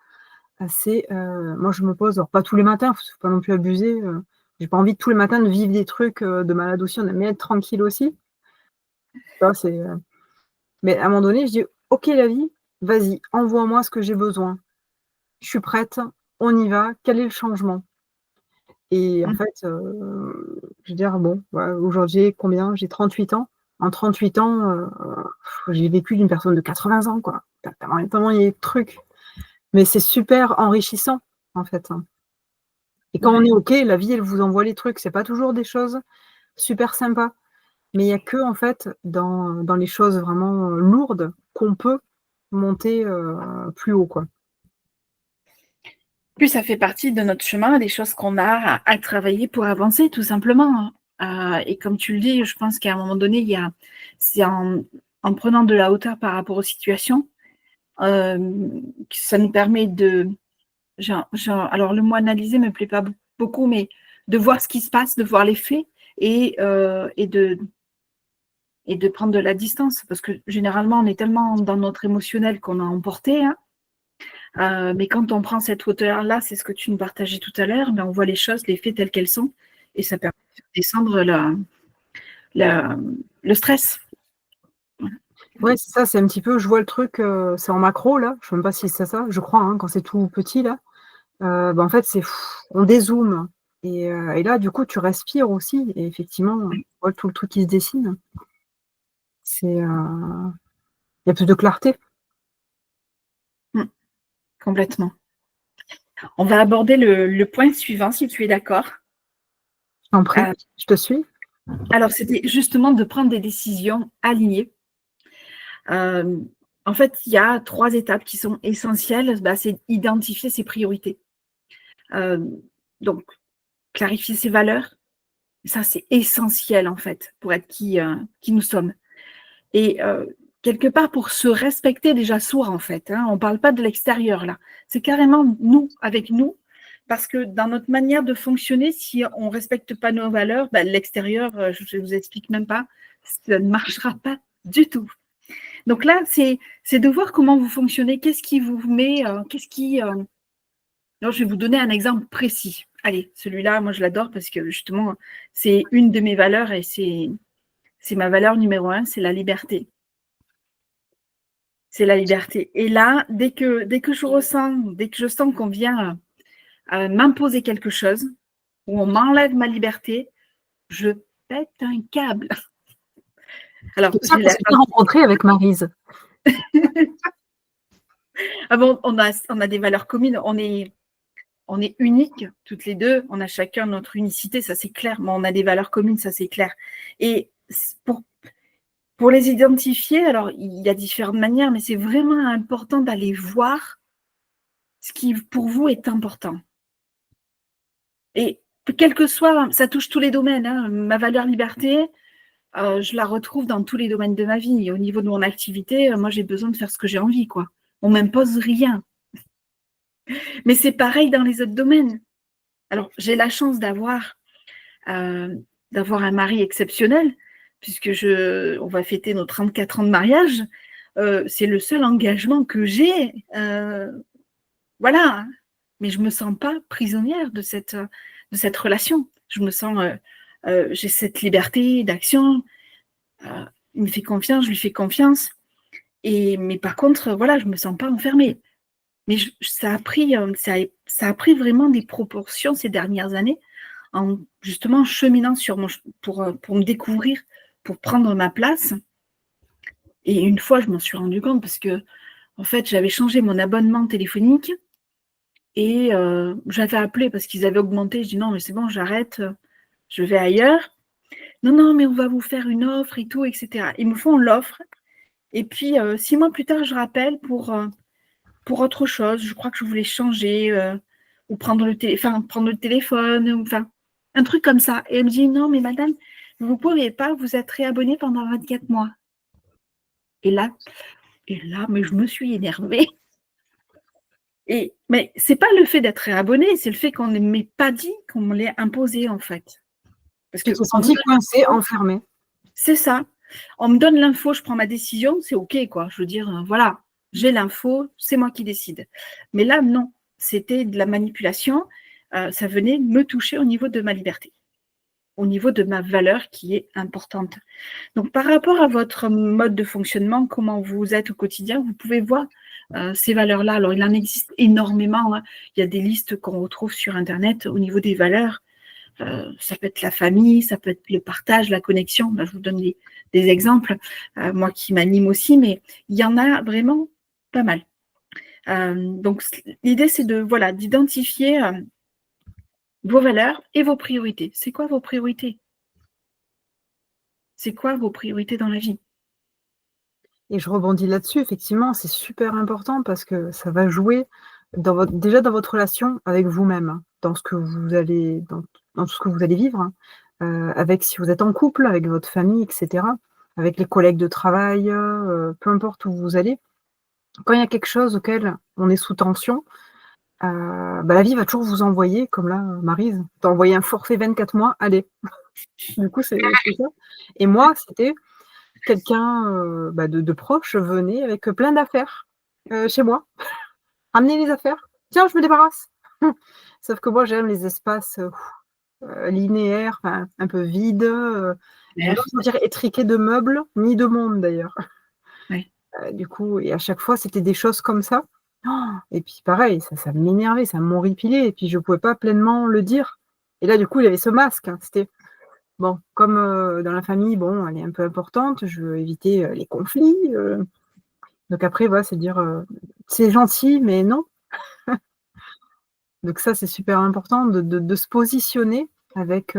Moi, je me pose, alors pas tous les matins, faut pas non plus abuser. J'ai pas envie tous les matins de vivre des trucs de malade aussi. On aime bien être tranquille aussi. Ça, mais à un moment donné, je dis, OK, la vie, vas-y, envoie-moi ce que j'ai besoin. Je suis prête, on y va. Quel est le changement? Et en fait, je veux dire, bon, voilà, aujourd'hui, combien? J'ai 38 ans. En 38 ans, j'ai vécu d'une personne de 80 ans, quoi. Tellement il y a des trucs. Mais c'est super enrichissant, en fait, hein. Et quand on est OK, la vie, elle vous envoie les trucs. C'est pas toujours des choses super sympas. Mais il y a que, en fait, dans les choses vraiment lourdes qu'on peut monter plus haut, quoi. Plus ça fait partie de notre chemin, des choses qu'on a à travailler pour avancer, tout simplement. Et comme tu le dis, je pense qu'à un moment donné, c'est en prenant de la hauteur par rapport aux situations, ça nous permet alors le mot analyser me plaît pas beaucoup, mais de voir ce qui se passe, de voir les faits et de prendre de la distance, parce que généralement, on est tellement dans notre émotionnel qu'on a emporté, hein. Mais quand on prend cette hauteur-là, c'est ce que tu nous partageais tout à l'heure, on voit les choses, les faits telles qu'elles sont, et ça permet de descendre le stress. Ouais, c'est ça, c'est un petit peu, je vois le truc, c'est en macro là, je sais même pas si c'est ça, je crois, hein, quand c'est tout petit là. En fait, on dézoome. Et là, du coup, tu respires aussi et effectivement, tu Oui. vois tout le truc qui se dessine. Il y a plus de clarté. Mmh, complètement. On va aborder le point suivant, si tu es d'accord. Je t'en prie, Euh, je te suis. alors, c'était justement de prendre des décisions alignées. Euh, en fait, il y a 3 étapes qui sont essentielles. C'est identifier ses priorités. Euh, donc, clarifier ses valeurs. Ça, c'est essentiel, en fait, pour être qui nous sommes. Et quelque part, pour se respecter déjà soi, en fait. Hein, on ne parle pas de l'extérieur, là. C'est carrément nous, avec nous. Parce que dans notre manière de fonctionner, si on ne respecte pas nos valeurs, l'extérieur, je ne vous explique même pas, ça ne marchera pas du tout. Donc là, c'est de voir comment vous fonctionnez, qu'est-ce qui vous met, Alors, je vais vous donner un exemple précis. Allez, celui-là, moi, je l'adore parce que justement, c'est une de mes valeurs et c'est ma valeur numéro 1, c'est la liberté. C'est la liberté. Et là, dès que je sens qu'on vient m'imposer quelque chose, ou on m'enlève ma liberté, je pète un câble. Alors, C'est pour ça j'ai qu'on la s'est bien rencontrés avec Maryse. Ah bon, on a des valeurs communes, on est uniques toutes les deux, on a chacun notre unicité, ça c'est clair, mais on a des valeurs communes, ça c'est clair. Et pour les identifier, alors il y a différentes manières, mais c'est vraiment important d'aller voir ce qui pour vous est important. Et quel que soit, ça touche tous les domaines, hein, ma valeur liberté, je la retrouve dans tous les domaines de ma vie. Et au niveau de mon activité, moi j'ai besoin de faire ce que j'ai envie, quoi. On m'impose rien. Mais c'est pareil dans les autres domaines. Alors, j'ai la chance euh, d'avoir un mari exceptionnel, puisque on va fêter nos 34 ans de mariage. C'est le seul engagement que j'ai. Voilà. Mais je ne me sens pas prisonnière de cette relation. J'ai cette liberté d'action. Euh, il me fait confiance, je lui fais confiance. Mais par contre, voilà, je ne me sens pas enfermée. Mais ça a pris vraiment des proportions ces dernières années en justement cheminant pour me découvrir, pour prendre ma place. Et une fois, je m'en suis rendu compte parce que, en fait, j'avais changé mon abonnement téléphonique et j'avais appelé parce qu'ils avaient augmenté. Je dis non, mais c'est bon, j'arrête, je vais ailleurs. Non, non, mais on va vous faire une offre et tout, etc. Ils me font l'offre. Et puis, 6 mois plus tard, je rappelle pour autre chose. Je crois que je voulais changer ou prendre prendre le téléphone, enfin, un truc comme ça. Et elle me dit, non, mais madame, vous ne pouvez pas vous être réabonnée pendant 24 mois. Et là, mais je me suis énervée. Mais ce n'est pas le fait d'être réabonnée, c'est le fait qu'on ne m'ait pas dit, qu'on me l'ait imposé, en fait. Parce Tu que t'es sentie coincée, enfermée. c'est ça. On me donne l'info, je prends ma décision, c'est OK, quoi. Je veux dire, voilà, j'ai l'info, c'est moi qui décide. Mais là, non, c'était de la manipulation. Ça venait me toucher au niveau de ma liberté, au niveau de ma valeur qui est importante. Donc, par rapport à votre mode de fonctionnement, comment vous êtes au quotidien, vous pouvez voir ces valeurs-là. Alors, il en existe énormément. Hein. Il y a des listes qu'on retrouve sur Internet au niveau des valeurs. Ça peut être la famille, ça peut être le partage, la connexion. Là, je vous donne des exemples, moi qui m'anime aussi, mais il y en a vraiment pas mal. Donc, l'idée, c'est d'identifier vos valeurs et vos priorités. C'est quoi vos priorités? C'est quoi vos priorités dans la vie? Et je rebondis là-dessus, effectivement, c'est super important parce que ça va jouer déjà dans votre relation avec vous-même, hein, dans ce que vous allez dans tout ce que vous allez vivre, hein, avec si vous êtes en couple, avec votre famille et cetera, avec les collègues de travail, peu importe où vous allez. Quand il y a quelque chose auquel on est sous tension, la vie va toujours vous envoyer, comme là, Maryse, tu envoyé un forfait 24 mois, allez. Du coup, c'est ça. Et moi, c'était quelqu'un, de proche venait avec plein d'affaires, chez moi. «Ramenez les affaires. Tiens, je me débarrasse». Sauf que moi, j'aime les espaces, linéaires, enfin, un peu vides, j'aime pas me sentir étriquée de meubles, ni de monde d'ailleurs. Ouais. Du coup et à chaque fois, c'était des choses comme ça. Et puis pareil, ça m'énervait, ça m'horripilait et puis je pouvais pas pleinement le dire. Et là, du coup, il y avait ce masque, hein. C'était bon, comme dans la famille, bon, elle est un peu importante, je veux éviter les conflits. Donc après, voilà, c'est dire c'est gentil, mais non. Donc ça, c'est super important de se positionner avec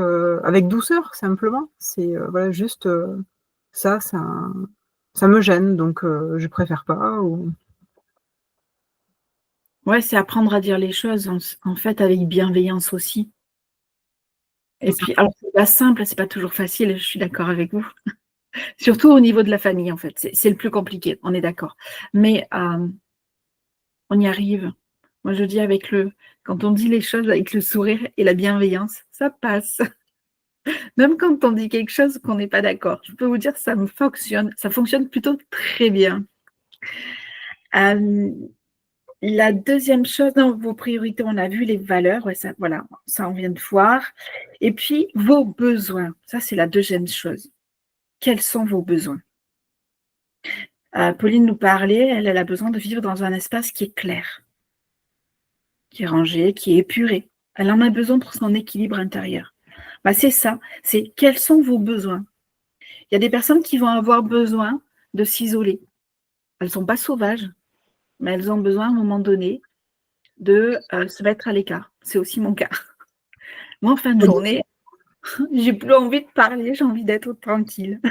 douceur, simplement. C'est voilà, juste ça me gêne, donc je préfère pas. Ou... Ouais, c'est apprendre à dire les choses, en fait, avec bienveillance aussi. C'est Et ça. puis, alors, c'est pas simple, c'est pas toujours facile, je suis d'accord avec vous. Surtout au niveau de la famille, en fait. C'est le plus compliqué, on est d'accord. Mais on y arrive. Moi, je dis quand on dit les choses avec le sourire et la bienveillance, ça passe. Même quand on dit quelque chose qu'on n'est pas d'accord. Je peux vous dire, ça fonctionne plutôt très bien. Euh, la deuxième chose, dans vos priorités, on a vu les valeurs, ouais, ça, voilà, ça on vient de voir. Et puis, vos besoins, ça c'est la deuxième chose. Quels sont vos besoins? Pauline nous parlait, elle a besoin de vivre dans un espace qui est clair, qui est rangé, qui est épuré. Elle en a besoin pour son équilibre intérieur. Bah, c'est ça, c'est quels sont vos besoins? Il y a des personnes qui vont avoir besoin de s'isoler. Elles ne sont pas sauvages, mais elles ont besoin à un moment donné de se mettre à l'écart. C'est aussi mon cas. Moi, en fin de journée, j'ai plus envie de parler, j'ai envie d'être tranquille.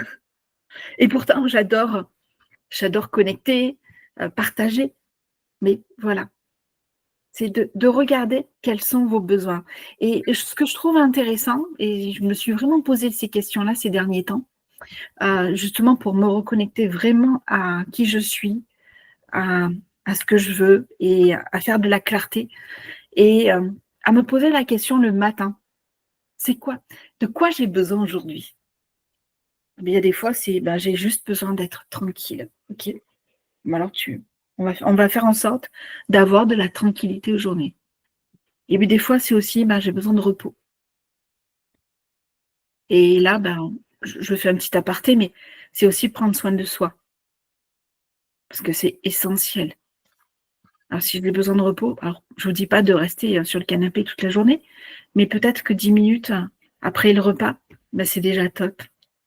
Et pourtant, j'adore connecter, partager. Mais voilà, c'est de regarder quels sont vos besoins. Et ce que je trouve intéressant, et je me suis vraiment posé ces questions-là ces derniers temps, justement pour me reconnecter vraiment à qui je suis, à, à ce que je veux et à faire de la clarté et à me poser la question le matin. C'est quoi? De quoi j'ai besoin aujourd'hui? Il y a des fois, c'est j'ai juste besoin d'être tranquille. Ok. Alors on va faire en sorte d'avoir de la tranquillité aujourd'hui. Et puis des fois, c'est aussi j'ai besoin de repos. Et là, je fais un petit aparté, mais c'est aussi prendre soin de soi. Parce que c'est essentiel. Alors, si j'ai besoin de repos, alors je ne vous dis pas de rester sur le canapé toute la journée, mais peut-être que 10 minutes après le repas, c'est déjà top.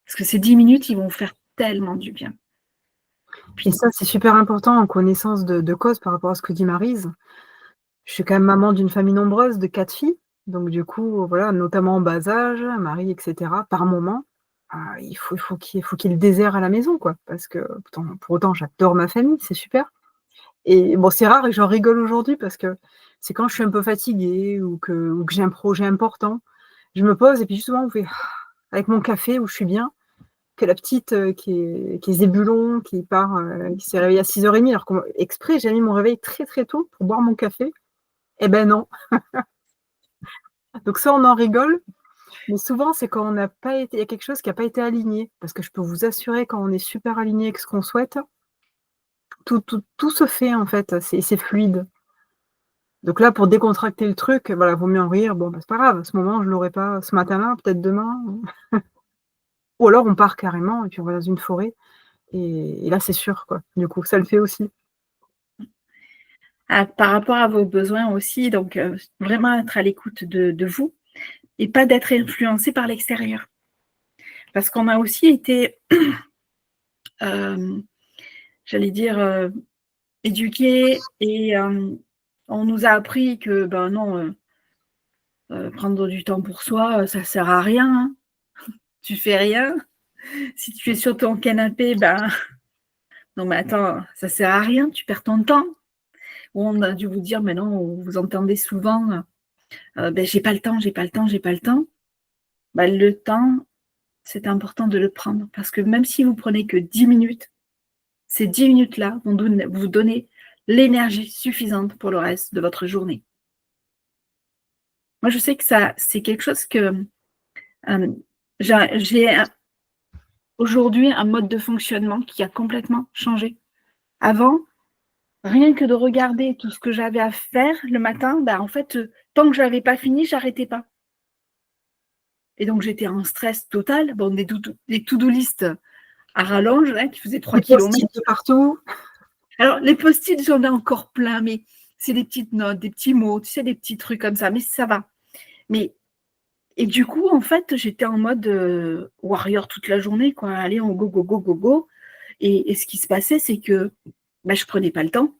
Parce que ces 10 minutes, ils vont vous faire tellement du bien. Et Puis, ça, c'est super important en connaissance de cause par rapport à ce que dit Maryse. Je suis quand même maman d'une famille nombreuse de 4 filles, donc du coup, voilà, notamment en bas âge, mari et cetera, par moment, il faut qu'il y ait le désert à la maison, quoi, parce que pour autant, j'adore ma famille, c'est super. Et bon, c'est rare et j'en rigole aujourd'hui parce que c'est quand je suis un peu fatiguée ou que j'ai un projet important, je me pose et puis justement, on fait avec mon café où je suis bien, que la petite, qui est zébulon, qui s'est réveillée à 6h30 alors qu'exprès, j'ai mis mon réveil très, très tôt pour boire mon café. Eh ben non. Donc ça, on en rigole, mais souvent, c'est quand on n'a pas été il y a quelque chose qui a pas été aligné. Parce que je peux vous assurer, quand on est super aligné avec ce qu'on souhaite, tout se fait en fait, c'est fluide. Donc là, pour décontracter le truc, voilà, vaut mieux en rire. Bon, c'est pas grave, à ce moment, je l'aurai pas ce matin-là, peut-être demain. Ou alors on part carrément et puis on va dans une forêt et là, c'est sûr, quoi. Du coup, ça le fait aussi. par rapport à vos besoins aussi, donc vraiment être à l'écoute de vous et pas d'être influencé par l'extérieur. Parce qu'on a aussi été, j'allais dire, éduqués et on nous a appris que non, prendre du temps pour soi, ça sert à rien, hein. Tu fais rien. Si tu es sur ton canapé, non mais attends, ça sert à rien, tu perds ton temps. Ou on a dû vous dire, mais non, vous entendez souvent, j'ai pas le temps, j'ai pas le temps, j'ai pas le temps. Le temps, c'est important de le prendre parce que même si vous prenez que 10 minutes, ces 10 minutes-là vont vous donner l'énergie suffisante pour le reste de votre journée. Moi, je sais que ça, c'est quelque chose que j'ai aujourd'hui un mode de fonctionnement qui a complètement changé. Avant, rien que de regarder tout ce que j'avais à faire le matin, en fait, tant que je n'avais pas fini, j'arrêtais pas. Et donc, j'étais en stress total. Bon, des to-do list à rallonge, qui faisaient 3 Des post-it kilomètres. de partout. Alors, les post-it, j'en ai encore plein, mais c'est des petites notes, des petits mots, tu sais, des petits trucs comme ça, mais ça va. Mais Et du coup, en fait, j'étais en mode warrior toute la journée, quoi. Allez, on go, go, go, go, go. Et ce qui se passait, c'est que je ne prenais pas le temps.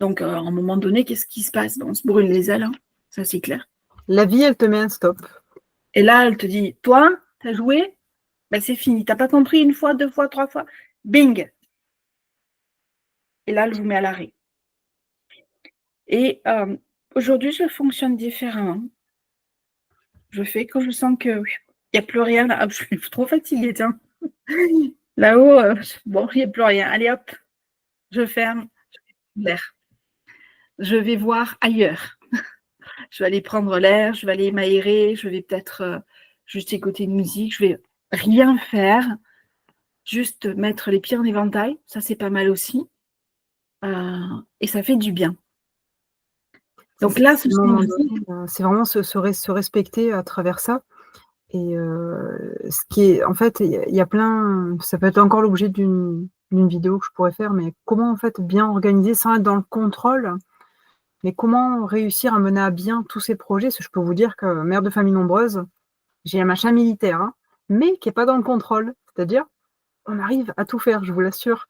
Donc, à un moment donné, qu'est-ce qui se passe? On se brûle les ailes, hein. Ça c'est clair. La vie, elle te met un stop. Et là, elle te dit, toi, t'as joué? C'est fini. T'as pas compris une fois, deux fois, trois fois? Bing! Et là, elle vous met à l'arrêt. Et aujourd'hui, je fonctionne différemment. Je fais quand je sens que il n'y a plus rien. Je suis trop fatiguée, tiens. Là-haut, bon, il n'y a plus rien. Allez hop, je ferme, je vais l'air. Je vais voir ailleurs. Je vais aller prendre l'air, je vais aller m'aérer, je vais peut-être juste écouter une musique, je vais rien faire, juste mettre les pieds en éventail, ça c'est pas mal aussi. Et ça fait du bien. Donc là, ce sont c'est vraiment se respecter à travers ça. Et ce qui est, en fait, il y a plein, ça peut être encore l'objet d'une vidéo que je pourrais faire, mais comment en fait bien organiser sans être dans le contrôle, mais comment réussir à mener à bien tous ces projets. Parce que je peux vous dire que mère de famille nombreuse, j'ai un machin militaire, hein, mais qui n'est pas dans le contrôle. C'est-à-dire, on arrive à tout faire, je vous l'assure.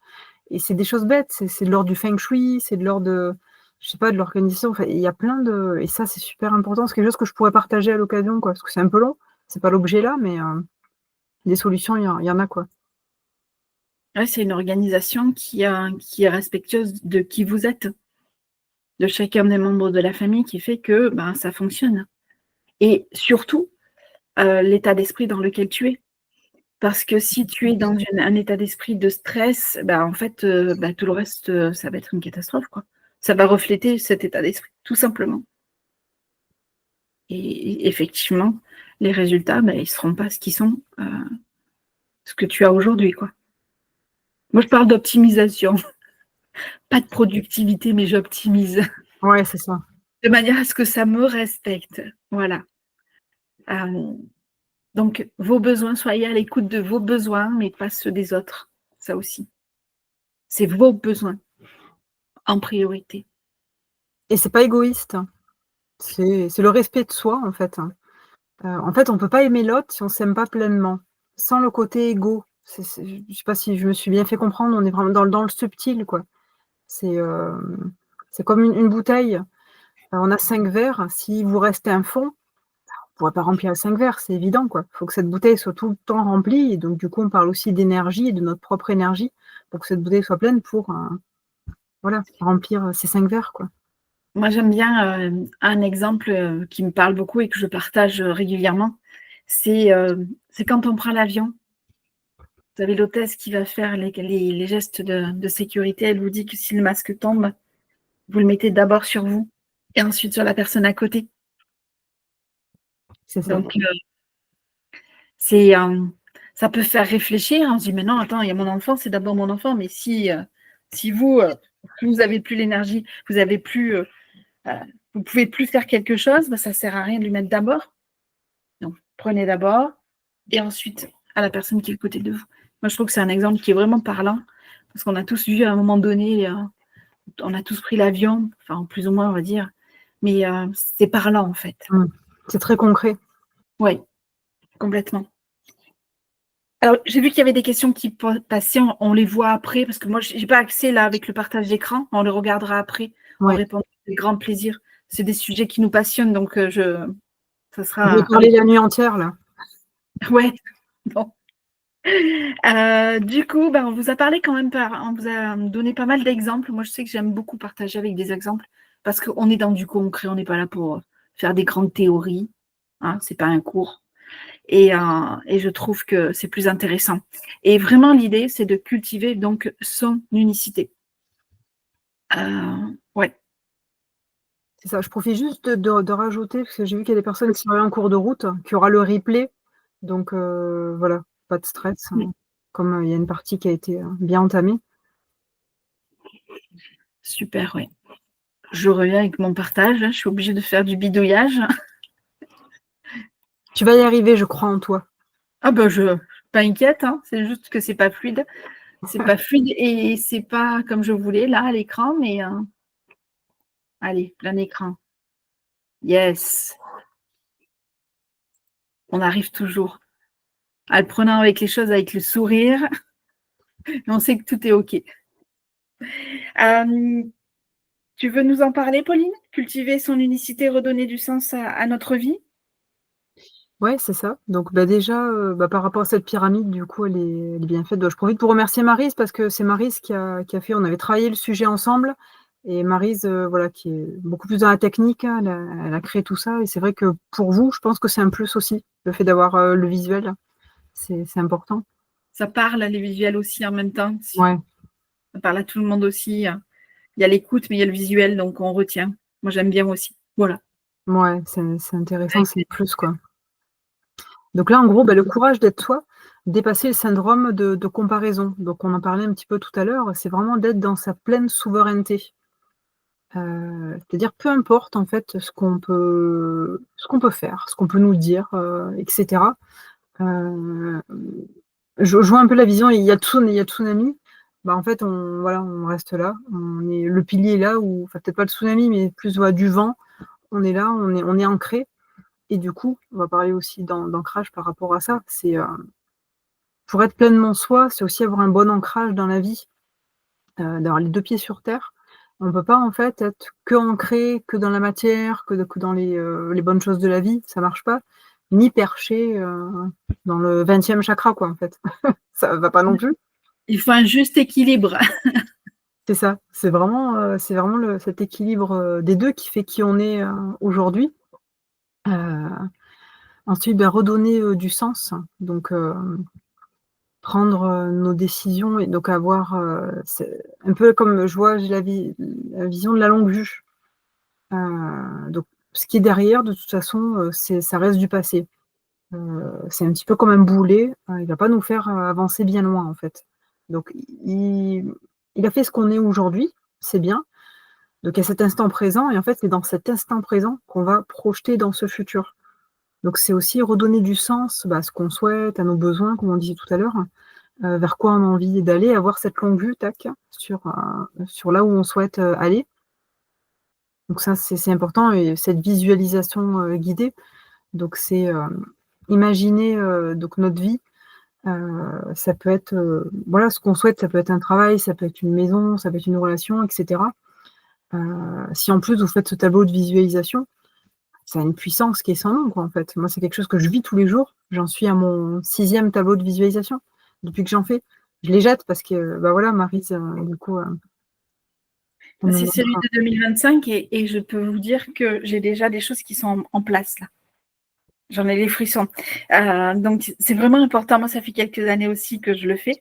Et c'est des choses bêtes, c'est de l'ordre du feng shui, c'est de l'ordre de, je sais pas, de l'organisation. Enfin, il y a plein de, et ça c'est super important. C'est quelque chose que je pourrais partager à l'occasion, quoi, parce que c'est un peu long. C'est pas l'objet là, mais des solutions, il y en a, quoi. ouais, c'est une organisation qui est respectueuse de qui vous êtes, de chacun des membres de la famille, qui fait que ça fonctionne. Et surtout, l'état d'esprit dans lequel tu es. Parce que si tu es dans un état d'esprit de stress, en fait, tout le reste, ça va être une catastrophe, quoi. Ça va refléter cet état d'esprit, tout simplement. Et effectivement, les résultats, ils ne seront pas ce qu'ils sont, ce que tu as aujourd'hui, quoi. Moi, je parle d'optimisation. Pas de productivité, mais j'optimise. Ouais, c'est ça. De manière à ce que ça me respecte. Voilà. Donc, vos besoins, soyez à l'écoute de vos besoins, mais pas ceux des autres. Ça aussi. C'est vos besoins en priorité. Et c'est pas égoïste. C'est le respect de soi, en fait. En fait, on peut pas aimer l'autre si on s'aime pas pleinement, sans le côté égo. Je sais pas si je me suis bien fait comprendre, on est vraiment dans le subtil, quoi. C'est comme une bouteille. On a 5 verres, s'il vous restait un fond, on ne pourrait pas remplir les 5 verres, c'est évident, quoi. Il faut que cette bouteille soit tout le temps remplie et donc du coup, on parle aussi d'énergie et de notre propre énergie pour que cette bouteille soit pleine pour, voilà, remplir ces 5 verres, quoi. Moi, j'aime bien un exemple qui me parle beaucoup et que je partage régulièrement. C'est quand on prend l'avion. Vous avez l'hôtesse qui va faire les gestes de sécurité. Elle vous dit que si le masque tombe, vous le mettez d'abord sur vous et ensuite sur la personne à côté. C'est ça. Donc, ça peut faire réfléchir. On se dit, mais non, attends, il y a mon enfant, c'est d'abord mon enfant. Mais si vous n'avez plus l'énergie, vous avez plus, vous pouvez plus faire quelque chose, ça ne sert à rien de lui mettre d'abord. Donc, prenez d'abord et ensuite à la personne qui est à côté de vous. Moi, je trouve que c'est un exemple qui est vraiment parlant parce qu'on a tous vu à un moment donné, on a tous pris l'avion, enfin plus ou moins, on va dire, mais c'est parlant en fait. C'est très concret. Oui, complètement. Alors, j'ai vu qu'il y avait des questions qui passaient, on les voit après, parce que moi, je n'ai pas accès là avec le partage d'écran, on les regardera après, on répond avec grand plaisir. C'est des sujets qui nous passionnent, donc ça Je sera... vais parler la nuit entière, là. Ouais, bon. Du coup, on vous a parlé quand même, on vous a donné pas mal d'exemples. Moi, je sais que j'aime beaucoup partager avec des exemples, parce qu'on est dans du concret, on n'est pas là pour faire des grandes théories, hein, c'est pas un cours. Et je trouve que c'est plus intéressant. Et vraiment, l'idée, c'est de cultiver donc son unicité. Ouais. C'est ça. Je profite juste de rajouter, parce que j'ai vu qu'il y a des personnes qui sont en cours de route, qui aura le replay. Donc voilà, pas de stress, hein, comme il y a une partie qui a été bien entamée. Super, oui. Je reviens avec mon partage. Je suis obligée de faire du bidouillage. Tu vas y arriver, je crois en toi. Ah je pas inquiète, hein, c'est juste que c'est pas fluide. C'est pas fluide et c'est pas comme je voulais là à l'écran, mais allez, plein écran. Yes. on arrive toujours. En le prenant avec les choses avec le sourire, on sait que tout est OK. Tu veux nous en parler, Pauline? Cultiver son unicité, redonner du sens à notre vie? Ouais, c'est ça. Donc, déjà, par rapport à cette pyramide, du coup, elle est bien faite. Je profite pour remercier Maryse parce que c'est Maryse qui a fait on avait travaillé le sujet ensemble et Maryse, voilà, qui est beaucoup plus dans la technique, hein, elle a créé tout ça et c'est vrai que pour vous, je pense que c'est un plus aussi, le fait d'avoir, le visuel, c'est important. Ça parle, les visuels aussi en même temps. Ouais, Ça parle à tout le monde aussi. Il y a l'écoute, mais il y a le visuel, donc on retient. Moi, j'aime bien aussi. Voilà. ouais, c'est intéressant, Avec c'est le plus, quoi. Donc là, en gros, le courage d'être soi, dépasser le syndrome de comparaison. Donc on en parlait un petit peu tout à l'heure, c'est vraiment d'être dans sa pleine souveraineté. C'est-à-dire peu importe en fait ce qu'on peut faire, ce qu'on peut nous dire, et cetera. Heu, je vois un peu la vision, il y a tsunami, en fait on reste là, on est le pilier est là ou enfin peut-être pas le tsunami, mais plus voilà du vent, on est là, on est ancré et du coup, on va parler aussi d'ancrage par rapport à ça. C'est, pour être pleinement soi, c'est aussi avoir un bon ancrage dans la vie, d'avoir les 2 pieds sur terre. On peut pas en fait être que ancré, que dans la matière, que dans les bonnes choses de la vie, ça marche pas. Ni perché, dans le 20e chakra quoi, en fait. Ça va pas non plus. Il faut un juste équilibre. C'est ça, c'est vraiment le cet équilibre, des 2 qui fait qui on est, aujourd'hui. Heu, ensuite, redonner, du sens, donc prendre, nos décisions et donc avoir, c'est un peu comme je vois j'ai la vision de la longue vue. Donc ce qui est derrière de toute façon, ça reste du passé. C'est un petit peu comme un boulet, il va pas nous faire, avancer bien loin en fait. Donc il a fait ce qu'on est aujourd'hui, c'est bien. Donc il y a cet instant présent et en fait c'est dans cet instant présent qu'on va projeter dans ce futur. Donc c'est aussi redonner du sens, à ce qu'on souhaite, à nos besoins comme on disait tout à l'heure, vers quoi on a envie d'aller, avoir cette longue vue, tac, sur là où on souhaite, aller. Donc ça, c'est important et cette visualisation, guidée, donc c'est, imaginer, donc notre vie, ça peut être, voilà, ce qu'on souhaite, ça peut être un travail, ça peut être une maison, ça peut être une relation et cetera. Si en plus vous faites ce tableau de visualisation, ça a une puissance qui est sans nom, quoi, en fait. Moi, c'est quelque chose que je vis tous les jours. J'en suis à mon 6e tableau de visualisation depuis que j'en fais. Je les jette parce que, voilà, Maryse, du coup, elle me C'est celui montre. de 2025 et je peux vous dire que j'ai déjà des choses qui sont en place là. J'en ai les frissons. Donc c'est vraiment important. Moi, ça fait quelques années aussi que je le fais.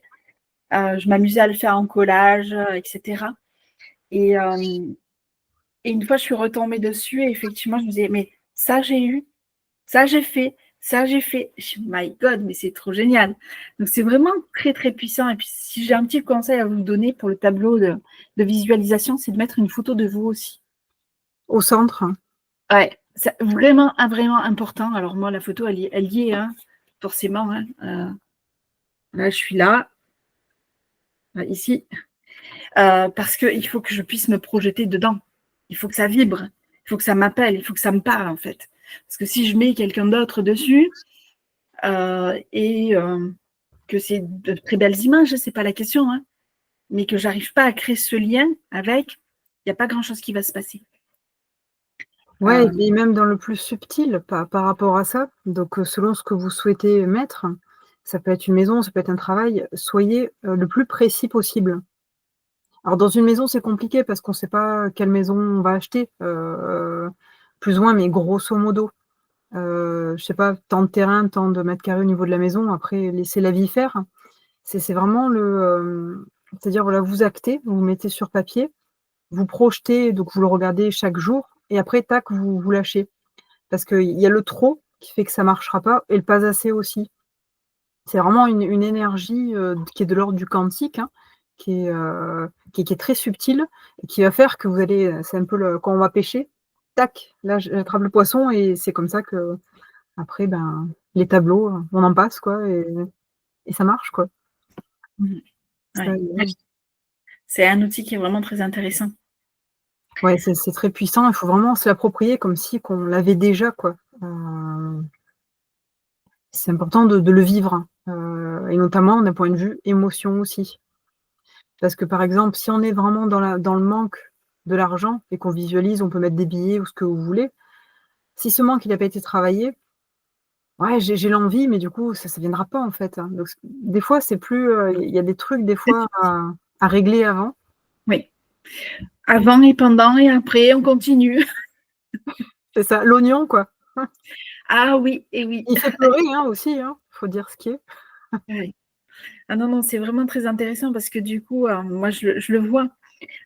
Je m'amusais à le faire en collage, etc. Et, et une fois, je suis retombée dessus et effectivement, je me disais, mais ça, j'ai eu, ça, j'ai fait, ça, j'ai fait. Je me My God, mais c'est trop génial. Donc, c'est vraiment très, très puissant. Et puis, si j'ai un petit conseil à vous donner pour le tableau de visualisation, c'est de mettre une photo de vous aussi. Au centre. Ouais, c'est vraiment, vraiment important. Alors, moi, la photo, elle y est, hein, forcément. Hein. Là, je suis là, ici. Parce qu'il faut que je puisse me projeter dedans. Il faut que ça vibre, il faut que ça m'appelle, il faut que ça me parle en fait. Parce que si je mets quelqu'un d'autre dessus et que c'est de très belles images, c'est pas la question, hein, mais que j'arrive pas à créer ce lien avec, il n'y a pas grand-chose qui va se passer. Ouais et puis même dans le plus subtil par rapport à ça, donc selon ce que vous souhaitez mettre, ça peut être une maison, ça peut être un travail, soyez, le plus précis possible. Alors dans une maison, c'est compliqué parce qu'on ne sait pas quelle maison on va acheter, plus ou moins, mais grosso modo, je sais pas, tant de terrain, tant de mètres carrés au niveau de la maison, après laisser la vie faire. C'est vraiment c'est-à-dire voilà, vous actez, vous mettez sur papier, vous projetez, donc vous le regardez chaque jour et après tac, vous lâchez. Parce qu'il y a le trop qui fait que ça marchera pas et le pas assez aussi. C'est vraiment une énergie, qui est de l'ordre du quantique, hein, qui est très subtile et qui va faire que vous allez, c'est un peu le quand on va pêcher, tac, là j'attrape le poisson et c'est comme ça qu'après, les tableaux, on en passe quoi et ça marche quoi. Mhm. Ça, Ouais. C'est un outil qui est vraiment très intéressant. ouais, c'est très puissant, il faut vraiment se l'approprier comme si qu'on l'avait déjà quoi. C'est important de le vivre, et notamment d'un point de vue émotion aussi. Parce que, par exemple, si on est vraiment dans le manque de l'argent et qu'on visualise, on peut mettre des billets ou ce que vous voulez. Si ce manque, il a pas été travaillé, ouais, j'ai l'envie, mais du coup, ça viendra pas, en fait, hein. Donc des fois, c'est plus, il y a des trucs, des fois, à régler avant. Oui. Avant et pendant et après, on continue. C'est ça, l'oignon, quoi. Ah oui, et oui. Il fait pleurer, hein, aussi, hein, faut dire ce qui est. Ouais. Ah non, non, c'est vraiment très intéressant parce que du coup, moi, je le vois.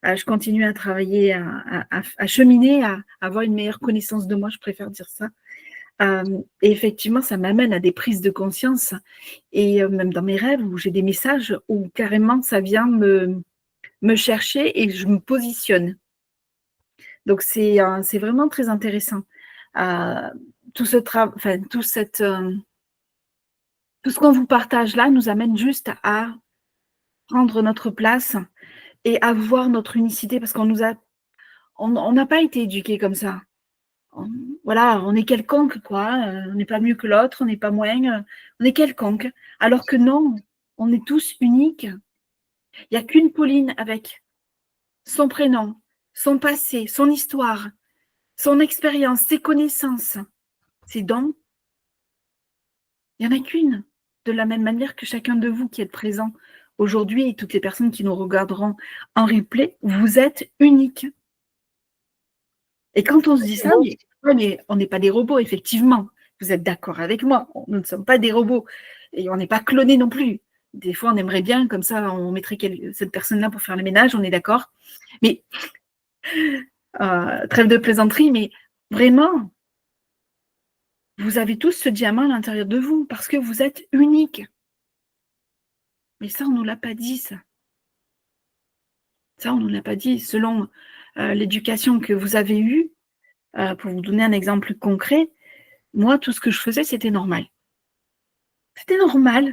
Je continue à travailler, à cheminer, à avoir une meilleure connaissance de moi, je préfère dire ça. Et effectivement, ça m'amène à des prises de conscience et même dans mes rêves où j'ai des messages où carrément ça vient me chercher et je me positionne. Donc c'est vraiment très intéressant. Heu, tout ce tra enfin tout ce qu'on vous partage là nous amène juste à prendre notre place et à voir notre unicité parce on n'a pas été éduqués comme ça. On Voilà, on est quelconque quoi, on n'est pas mieux que l'autre, on n'est pas moins, on est quelconque. Alors que non, on est tous uniques. Il y a qu'une Pauline avec son prénom, son passé, son histoire, son expérience, ses connaissances, ses dons. Il n'y en a qu'une. De la même manière que chacun de vous qui êtes présent aujourd'hui et toutes les personnes qui nous regarderont en replay, vous êtes uniques. Et quand on se dit ça, mais, ouais, mais on n'est pas des robots, effectivement. Vous êtes d'accord avec moi, nous ne sommes pas des robots. Et on n'est pas clonés non plus. Des fois, on aimerait bien, comme ça, on mettrait cette personne-là pour faire le ménage, on est d'accord. Mais, trêve de plaisanterie, mais vraiment, vous avez tous ce diamant à l'intérieur de vous parce que vous êtes uniques. Mais ça, on ne nous l'a pas dit, ça. Ça, on ne nous l'a pas dit. Selon l'éducation que vous avez eue, pour vous donner un exemple concret, moi, tout ce que je faisais, c'était normal. C'était normal.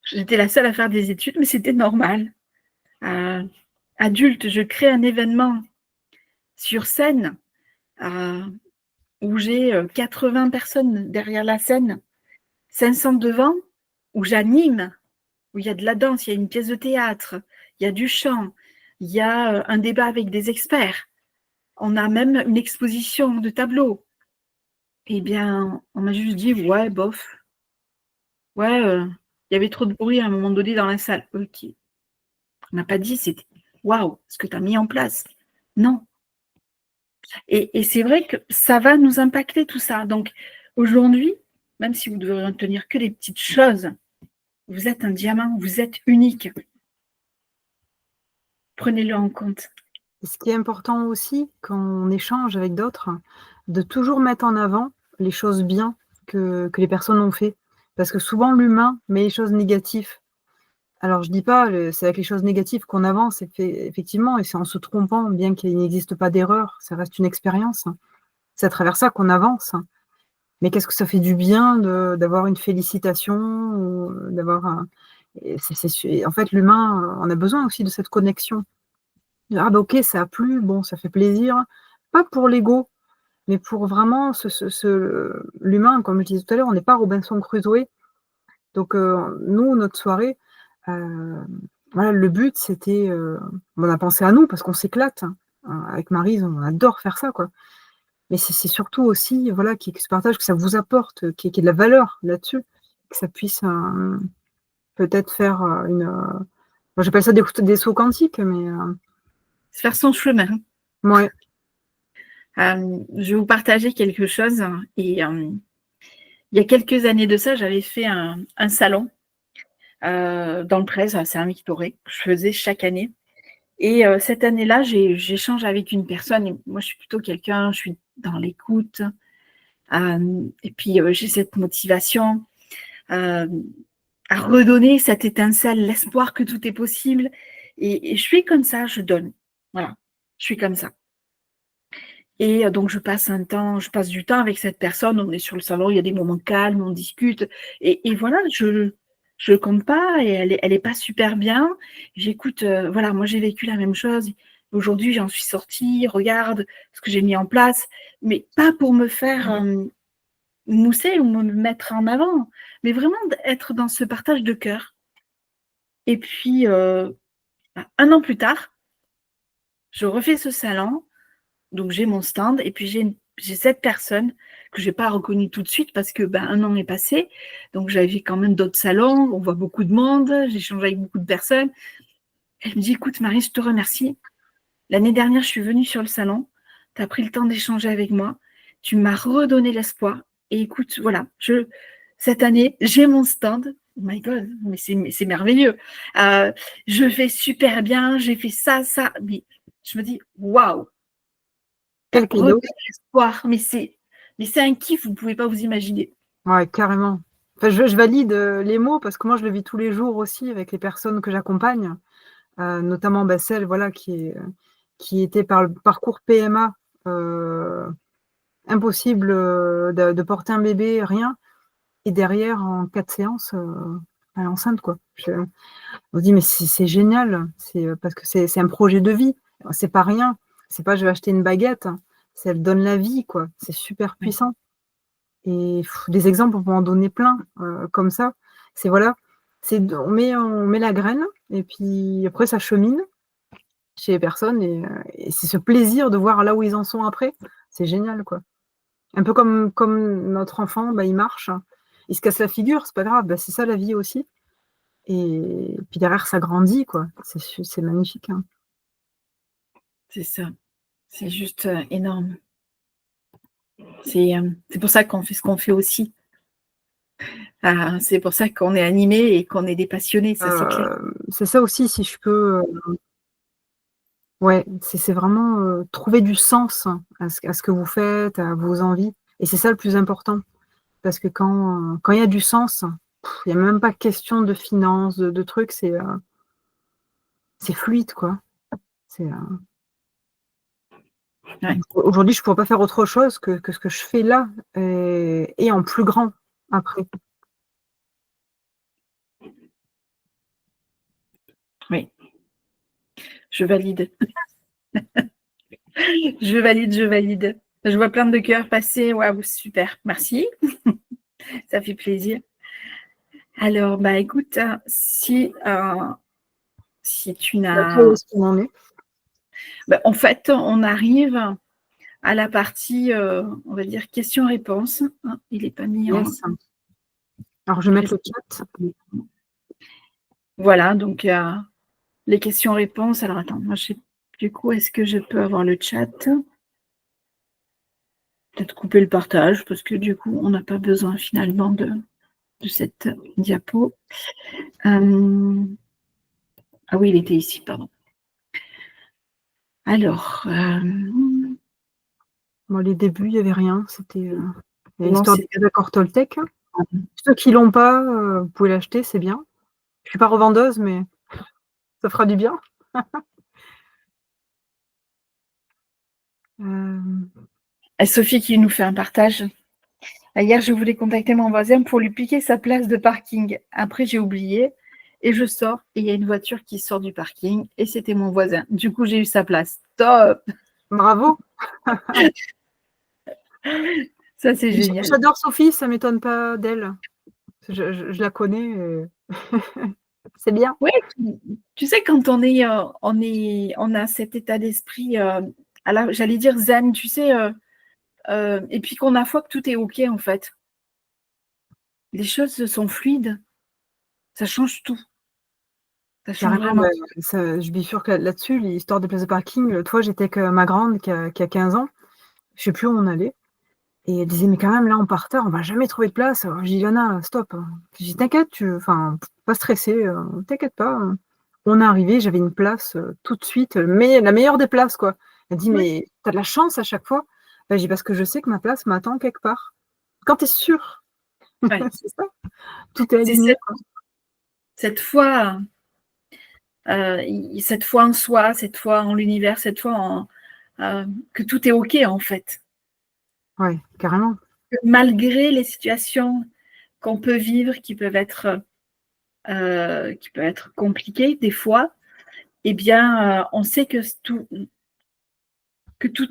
J'étais la seule à faire des études, mais c'était normal. Adulte, je crée un événement sur scène où j'ai 80 personnes derrière la scène, 500 devant, où j'anime, où il y a de la danse, il y a une pièce de théâtre, il y a du chant, il y a un débat avec des experts. On a même une exposition de tableaux. Eh bien, on m'a juste dit, ouais, bof. Ouais, il y avait trop de bruit à un moment donné dans la salle. Ok. On n'a pas dit, c'était waouh, ce que tu as mis en place. Non. Et c'est vrai que ça va nous impacter tout ça. Donc, aujourd'hui, même si vous devez retenir que des petites choses, vous êtes un diamant, vous êtes unique. Prenez-le en compte. Ce qui est important aussi quand on échange avec d'autres, de toujours mettre en avant les choses bien que les personnes ont fait. Parce que souvent l'humain met les choses négatives. Alors je dis pas, c'est avec les choses négatives qu'on avance effectivement et c'est en se trompant, bien qu'il n'existe pas d'erreur, ça reste une expérience. C'est à travers ça qu'on avance. Mais qu'est-ce que ça fait du bien d'avoir une félicitation ou d'avoir un et c'est en fait l'humain, on a besoin aussi de cette connexion. Ah bah, OK, ça a plu, bon, ça fait plaisir. Pas pour l'ego, mais pour vraiment l'humain, comme je disais tout à l'heure, on n'est pas Robinson Crusoe. Donc, nous, notre soirée, heu, voilà, le but, c'était, on a pensé à nous parce qu'on s'éclate, hein. Avec Maryse, on adore faire ça, quoi. Mais c'est surtout aussi, voilà, qu'il se partage, que ça vous apporte, qu'il y ait de la valeur là-dessus, que ça puisse, peut-être faire, moi j'appelle ça des sauts quantiques, mais, Faire son chemin. mouais. Je vais vous partager quelque chose. Et il y a quelques années de ça, j'avais fait un salon dans le Prez, à Saint-Victoré, que je faisais chaque année. Et cette année-là, j'échange avec une personne. Et moi, je suis plutôt quelqu'un, je suis dans l'écoute. Et puis, j'ai cette motivation euh, à redonner cette étincelle, l'espoir que tout est possible. Et je suis comme ça, je donne. Voilà, je suis comme ça. Et donc, je passe du temps avec cette personne. On est sur le salon, il y a des moments calmes, on discute. Et voilà, je compte pas et elle est pas super bien. J'écoute, voilà, moi j'ai vécu la même chose. Aujourd'hui, j'en suis sortie, regarde ce que j'ai mis en place, mais pas pour me faire mousser ou me mettre en avant, mais vraiment être dans ce partage de cœur. Et puis, 1 an plus tard, je refais ce salon, donc j'ai mon stand, et puis j'ai cette personne que je n'ai pas reconnue tout de suite parce que 1 an est passé, donc j'avais quand même d'autres salons, on voit beaucoup de monde, j'échange avec beaucoup de personnes. Elle me dit, écoute Marie, je te remercie. L'année dernière, je suis venue sur le salon, tu as pris le temps d'échanger avec moi, tu m'as redonné l'espoir, et écoute, voilà, cette année, j'ai mon stand. Oh my God, mais c'est merveilleux. Je vais super bien, j'ai fait ça. Mais je me dis, waouh, t'as Quel redonné cadeau. l'espoir. Mais c'est un kiff, vous ne pouvez pas vous imaginer. Ouais, carrément. Enfin, je valide les mots parce que moi, je le vis tous les jours aussi avec les personnes que j'accompagne, notamment celle voilà, qui était par le parcours PMA, impossible de porter un bébé, rien. Et derrière, en 4 séances, elle est enceinte, quoi. On se dit, mais c'est génial, parce que c'est un projet de vie. C'est pas rien. C'est pas je vais acheter une baguette, c'est elle donne la vie, quoi. C'est super puissant. Et des exemples, on peut en donner plein, comme ça. C'est voilà, on met la graine et puis après ça chemine chez les personnes et c'est ce plaisir de voir là où ils en sont après. C'est génial, quoi. Un peu comme notre enfant, il marche, il se casse la figure, c'est pas grave, c'est ça la vie aussi. Et puis derrière ça grandit, quoi. C'est magnifique, hein. C'est ça. C'est juste énorme. C'est pour ça qu'on fait ce qu'on fait aussi. C'est pour ça qu'on est animé et qu'on est des passionnés, ça c'est clair. C'est ça aussi, si je peux, ouais, c'est vraiment, trouver du sens à ce que vous faites, à vos envies et c'est ça le plus important. Parce que quand il y a du sens, il y a même pas question de finances, de trucs, c'est fluide, quoi. C'est, Ouais. aujourd'hui, je pourrais pas faire autre chose que ce que je fais là et en plus grand après. Oui, je valide. Je valide, je valide. Je vois plein de cœurs passer. Waouh, super. Merci. Ça fait plaisir. Alors, écoute, si tu Après, où n'as. est-ce qu'on en est? En fait, on arrive à la partie, on va dire, questions-réponses. Hein, il n'est pas mis en. Yes. Alors, je vais mettre le chat. Voilà, donc les questions-réponses. Alors, attends, moi, du coup, est-ce que je peux avoir le chat? Peut-être couper le partage, parce que du coup, on n'a pas besoin finalement de cette diapo. Ah oui, il était ici, pardon. Alors. Bon, les débuts, il n'y avait rien. C'était Non, l'histoire des accords Toltec. Ceux qui l'ont pas, vous pouvez l'acheter, c'est bien. Je suis pas revendeuse, mais ça fera du bien. Sophie qui nous fait un partage. Hier, je voulais contacter mon voisin pour lui piquer sa place de parking. Après, j'ai oublié et je sors et il y a une voiture qui sort du parking et c'était mon voisin. Du coup, j'ai eu sa place. Top! Bravo. Ça, c'est génial. J'adore Sophie, ça m'étonne pas d'elle. Je la connais. C'est bien. Oui, tu sais, quand on a cet état d'esprit, j'allais dire zen, tu sais, et puis qu'on a foi que tout est OK en fait. Les choses sont fluides, ça change tout. Ça change Carrément, vraiment. je bifurque là-dessus, l'histoire des places de parking. L'autre fois, j'étais avec ma grande qui a 15 ans. Je sais plus où on allait. Et elle disait, mais quand même, là, on part tard, on va jamais trouver de place. Alors, je dis, Lana, stop. Je dis, t'inquiète, pas stressé, t'inquiète pas. On est arrivé, j'avais une place tout de suite, mais la meilleure des places, quoi. Elle dit, Ouais. mais t'as de la chance à chaque fois. Ben, je dis, parce que je sais que ma place m'attend quelque part. Quand t'es sûr, Ouais. c'est ça. Tout est C'est aligné, quoi. cette foi, cette foi en soi, cette foi en l'univers, cette foi que tout est OK en fait. Ouais, carrément. Malgré les situations qu'on peut vivre qui peuvent être compliquées des fois, eh bien, on sait que tout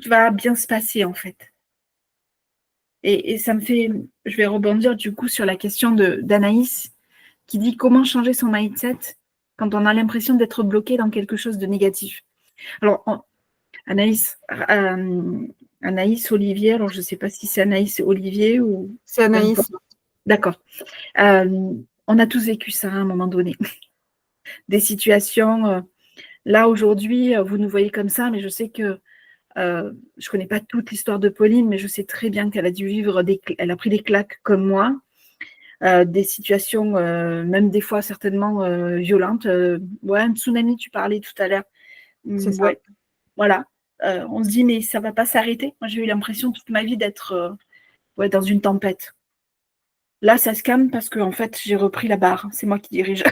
va bien se passer en fait. Et ça me fait, je vais rebondir du coup sur la question d'Anaïs qui dit comment changer son mindset quand on a l'impression d'être bloqué dans quelque chose de négatif. Alors, Anaïs, Anaïs Olivier, alors je ne sais pas si c'est Anaïs Olivier ou C'est peu importe. Anaïs. D'accord. On a tous vécu ça à un moment donné. Des situations, là aujourd'hui, vous nous voyez comme ça, mais je sais que je ne connais pas toute l'histoire de Pauline, mais je sais très bien qu'elle a dû vivre, elle a pris des claques comme moi, des situations, même des fois certainement violentes. Ouais, un tsunami, tu parlais tout à l'heure. C'est ça. Ouais, voilà. On se dit, mais ça ne va pas s'arrêter. Moi, j'ai eu l'impression toute ma vie d'être ouais, dans une tempête. Là, ça se calme parce que en fait, j'ai repris la barre. C'est moi qui dirige.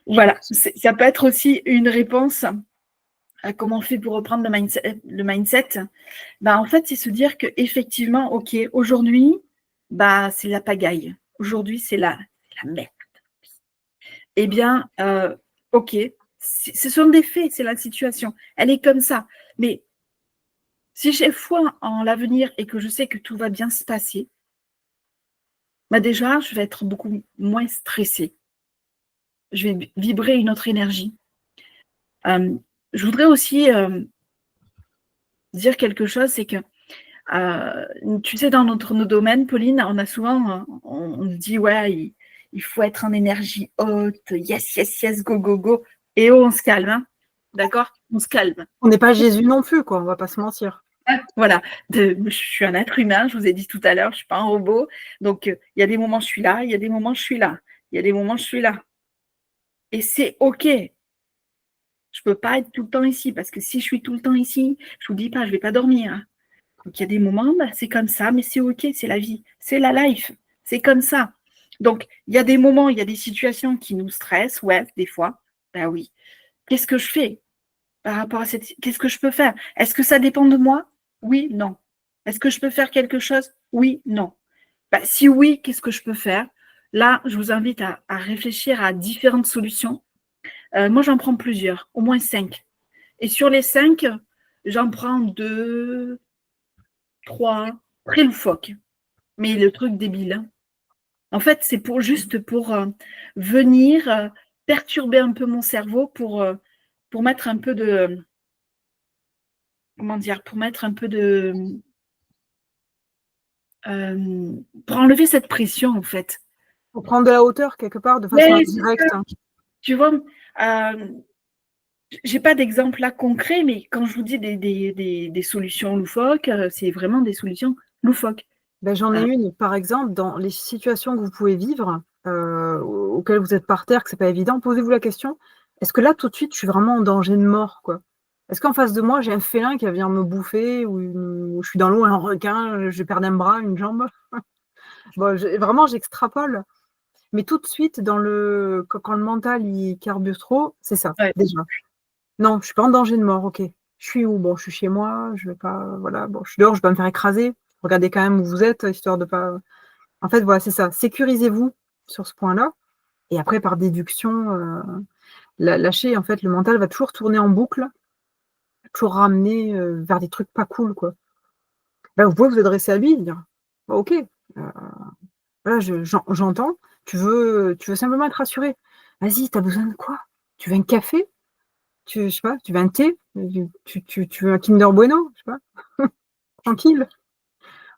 Voilà. Ça peut être aussi une réponse à comment on fait pour reprendre le mindset. Bah, en fait, c'est se dire qu'effectivement, OK, aujourd'hui, bah, c'est la pagaille. Aujourd'hui, c'est la merde. Eh bien, OK, ce sont des faits, c'est la situation. Elle est comme ça. Mais si j'ai foi en l'avenir et que je sais que tout va bien se passer, bah déjà, je vais être beaucoup moins stressée. Je vais vibrer une autre énergie. Je voudrais aussi dire quelque chose, c'est que tu sais, dans nos domaines, Pauline, on a souvent, on se dit, ouais, il faut être en énergie haute, yes, yes, yes, go, go, go. Et oh, on se calme, hein, d'accord? On se calme. On n'est pas Jésus non plus, quoi, on va pas se mentir. Voilà, je suis un être humain, je vous ai dit tout à l'heure, je ne suis pas un robot. Donc, il y a des moments, je suis là, il y a des moments, je suis là. Il y a des moments, je suis là. Et c'est OK. Je ne peux pas être tout le temps ici, parce que si je suis tout le temps ici, je ne vous dis pas, je ne vais pas dormir, hein. Donc, il y a des moments, bah, c'est comme ça, mais c'est OK, c'est la vie, c'est la life, c'est comme ça. Donc, il y a des moments, il y a des situations qui nous stressent, ouais, des fois. Ben oui. Qu'est-ce que je fais par rapport à cette... Qu'est-ce que je peux faire? Est-ce que ça dépend de moi? Oui, non. Est-ce que je peux faire quelque chose? Oui, non. Ben, si oui, qu'est-ce que je peux faire? Là, je vous invite à réfléchir à différentes solutions. Moi, j'en prends plusieurs, au moins 5. Et sur les 5, j'en prends 2, 3, très loufoques. Mais le truc débile, hein. En fait, c'est juste pour venir perturber un peu mon cerveau pour mettre un peu de, comment dire, pour mettre un peu de, pour enlever cette pression en fait. Pour prendre de la hauteur quelque part de façon Mais indirecte. tu vois, j'ai pas d'exemple là concret, mais quand je vous dis des solutions loufoques, c'est vraiment des solutions loufoques. Ben, j'en ai une, par exemple, dans les situations que vous pouvez vivre, auxquelles vous êtes par terre, que c'est pas évident, posez-vous la question, est-ce que là, tout de suite, je suis vraiment en danger de mort, quoi? Est-ce qu'en face de moi, j'ai un félin qui va venir me bouffer ou je suis dans l'eau, un requin, je vais perdre un bras, une jambe? Bon, vraiment, j'extrapole. Mais tout de suite, quand le mental il carbure trop, c'est ça, Ouais. déjà. Non, je suis pas en danger de mort, ok. Je suis où? Bon, je suis chez moi, je vais pas. Voilà, bon, je suis dehors, je vais pas me faire écraser. Regardez quand même où vous êtes, histoire de pas. En fait, voilà, c'est ça. Sécurisez-vous sur ce point-là. Et après, par déduction, lâchez. En fait, le mental va toujours tourner en boucle, toujours ramener vers des trucs pas cool, quoi. Là, vous pouvez vous adresser à lui et dire, bon, ok, voilà, j'entends, tu veux simplement être rassuré. Vas-y, tu as besoin de quoi? Tu veux un café? Je sais pas, tu veux un thé? Tu veux un Kinder Bueno? Je sais pas. Tranquille.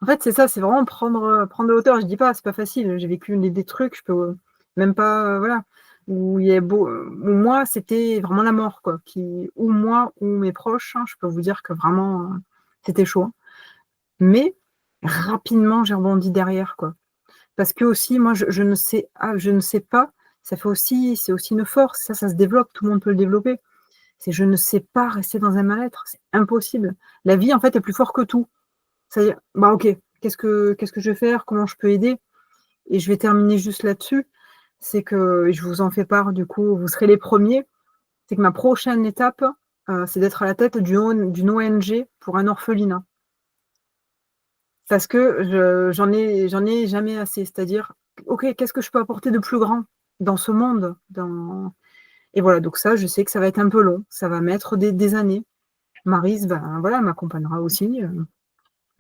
En fait, c'est ça, c'est vraiment prendre de hauteur. Je dis pas, c'est pas facile. J'ai vécu des trucs, je peux même pas, voilà, où il y a où moi, c'était vraiment la mort, quoi. Ou moi, ou mes proches, hein, je peux vous dire que vraiment, c'était chaud, hein. Mais rapidement, j'ai rebondi derrière, quoi. Parce que aussi, moi, je ne sais pas, c'est aussi une force, ça se développe, tout le monde peut le développer. C'est je ne sais pas rester dans un mal-être, c'est impossible. La vie, en fait, est plus fort que tout. C'est-à-dire, bah ok, qu'est-ce que je vais faire? Comment je peux aider? Et je vais terminer juste là-dessus. C'est que, et je vous en fais part, du coup, vous serez les premiers. C'est que ma prochaine étape, c'est d'être à la tête d'une ONG pour un orphelinat. Parce que j'en ai jamais assez. C'est-à-dire, ok, qu'est-ce que je peux apporter de plus grand dans ce monde? Et voilà, donc ça, je sais que ça va être un peu long. Ça va mettre des années. Maryse, ben voilà, m'accompagnera aussi.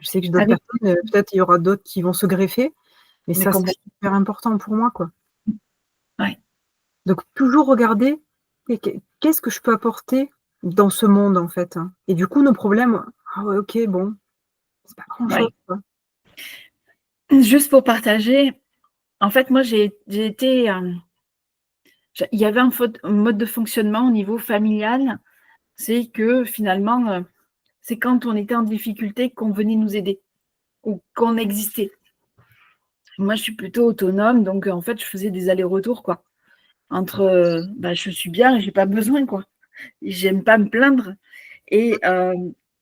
Je sais que j'ai Ah d'autres oui, personnes, peut-être il y aura d'autres qui vont se greffer, mais mais ça, c'est complètement. super important pour moi, quoi. Ouais, Donc toujours regarder et qu'est-ce que je peux apporter dans ce monde, en fait, hein? Et du coup, nos problèmes, ah ouais, OK, bon, c'est pas grand-chose, ouais. quoi. Juste pour partager, en fait, moi, j'ai été, il y avait un mode de fonctionnement au niveau familial, c'est que finalement, c'est quand on était en difficulté qu'on venait nous aider ou qu'on existait. Moi, je suis plutôt autonome, donc en fait, je faisais des allers-retours, quoi. Entre, je suis bien et j'ai pas besoin, quoi. J'aime pas me plaindre. Et,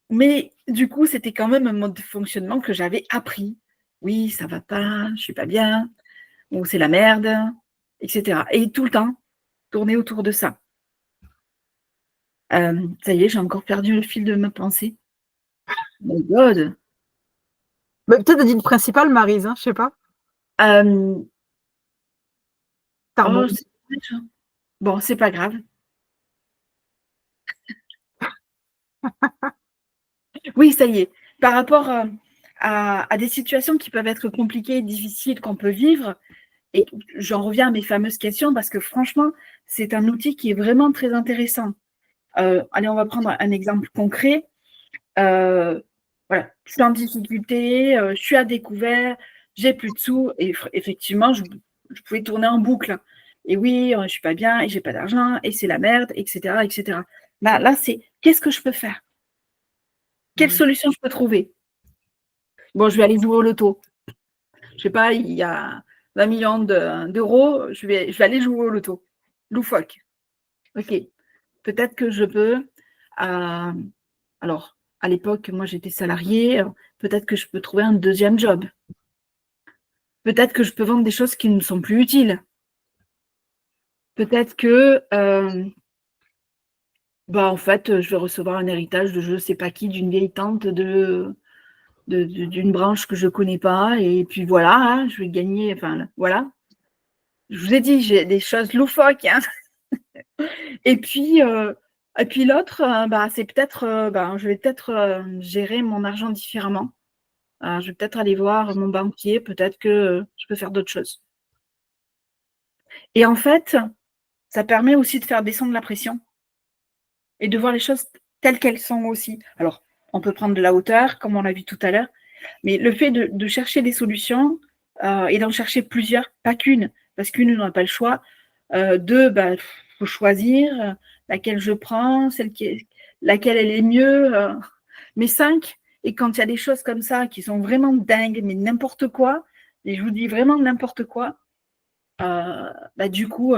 mais du coup, c'était quand même un mode de fonctionnement que j'avais appris. Oui, ça va pas, je suis pas bien, ou c'est la merde, etc. Et tout le temps, tourner autour de ça. Ça y est, j'ai encore perdu le fil de ma pensée. My God. Bah, peut-être dit le principal, Maryse, hein, je sais pas. Euh, Tu oh, rebondis. bon, c'est pas grave. Oui, ça y est. Par rapport à des situations qui peuvent être compliquées et difficiles qu'on peut vivre, et j'en reviens à mes fameuses questions parce que franchement, c'est un outil qui est vraiment très intéressant. Allez, on va prendre un exemple concret. Euh, voilà, je suis en difficulté, je suis à découvert, j'ai plus de sous, et effectivement, je pouvais tourner en boucle. Et oui, je suis pas bien, et j'ai pas d'argent, et c'est la merde, etc., etc. Là, c'est qu'est-ce que je peux faire? Quelle Ouais. solution je peux trouver? Bon, je vais aller jouer au loto. Je sais pas, il y a 20 millions d'euros, je vais aller jouer au loto. Loufoque. Ok. Peut-être que je peux. euh, alors, à l'époque, moi j'étais salariée. Peut-être que je peux trouver un deuxième job. Peut-être que je peux vendre des choses qui ne me sont plus utiles. Peut-être que, en fait, je vais recevoir un héritage de je ne sais pas qui, d'une vieille tante d'une branche que je ne connais pas. Et puis voilà, hein, je vais gagner. Enfin, voilà. Je vous ai dit, j'ai des choses loufoques, hein. Et puis, l'autre, c'est peut-être, je vais peut-être gérer mon argent différemment. Je vais peut-être aller voir mon banquier, peut-être que je peux faire d'autres choses. Et en fait, ça permet aussi de faire descendre la pression et de voir les choses telles qu'elles sont aussi. Alors, on peut prendre de la hauteur, comme on l'a vu tout à l'heure, mais le fait de chercher des solutions et d'en chercher plusieurs, pas qu'une, parce qu'une, on n'a pas le choix. Deux, faut choisir laquelle je prends, laquelle elle est mieux. Mais cinq, et quand il y a des choses comme ça qui sont vraiment dingues, mais n'importe quoi, et je vous dis vraiment n'importe quoi, du coup,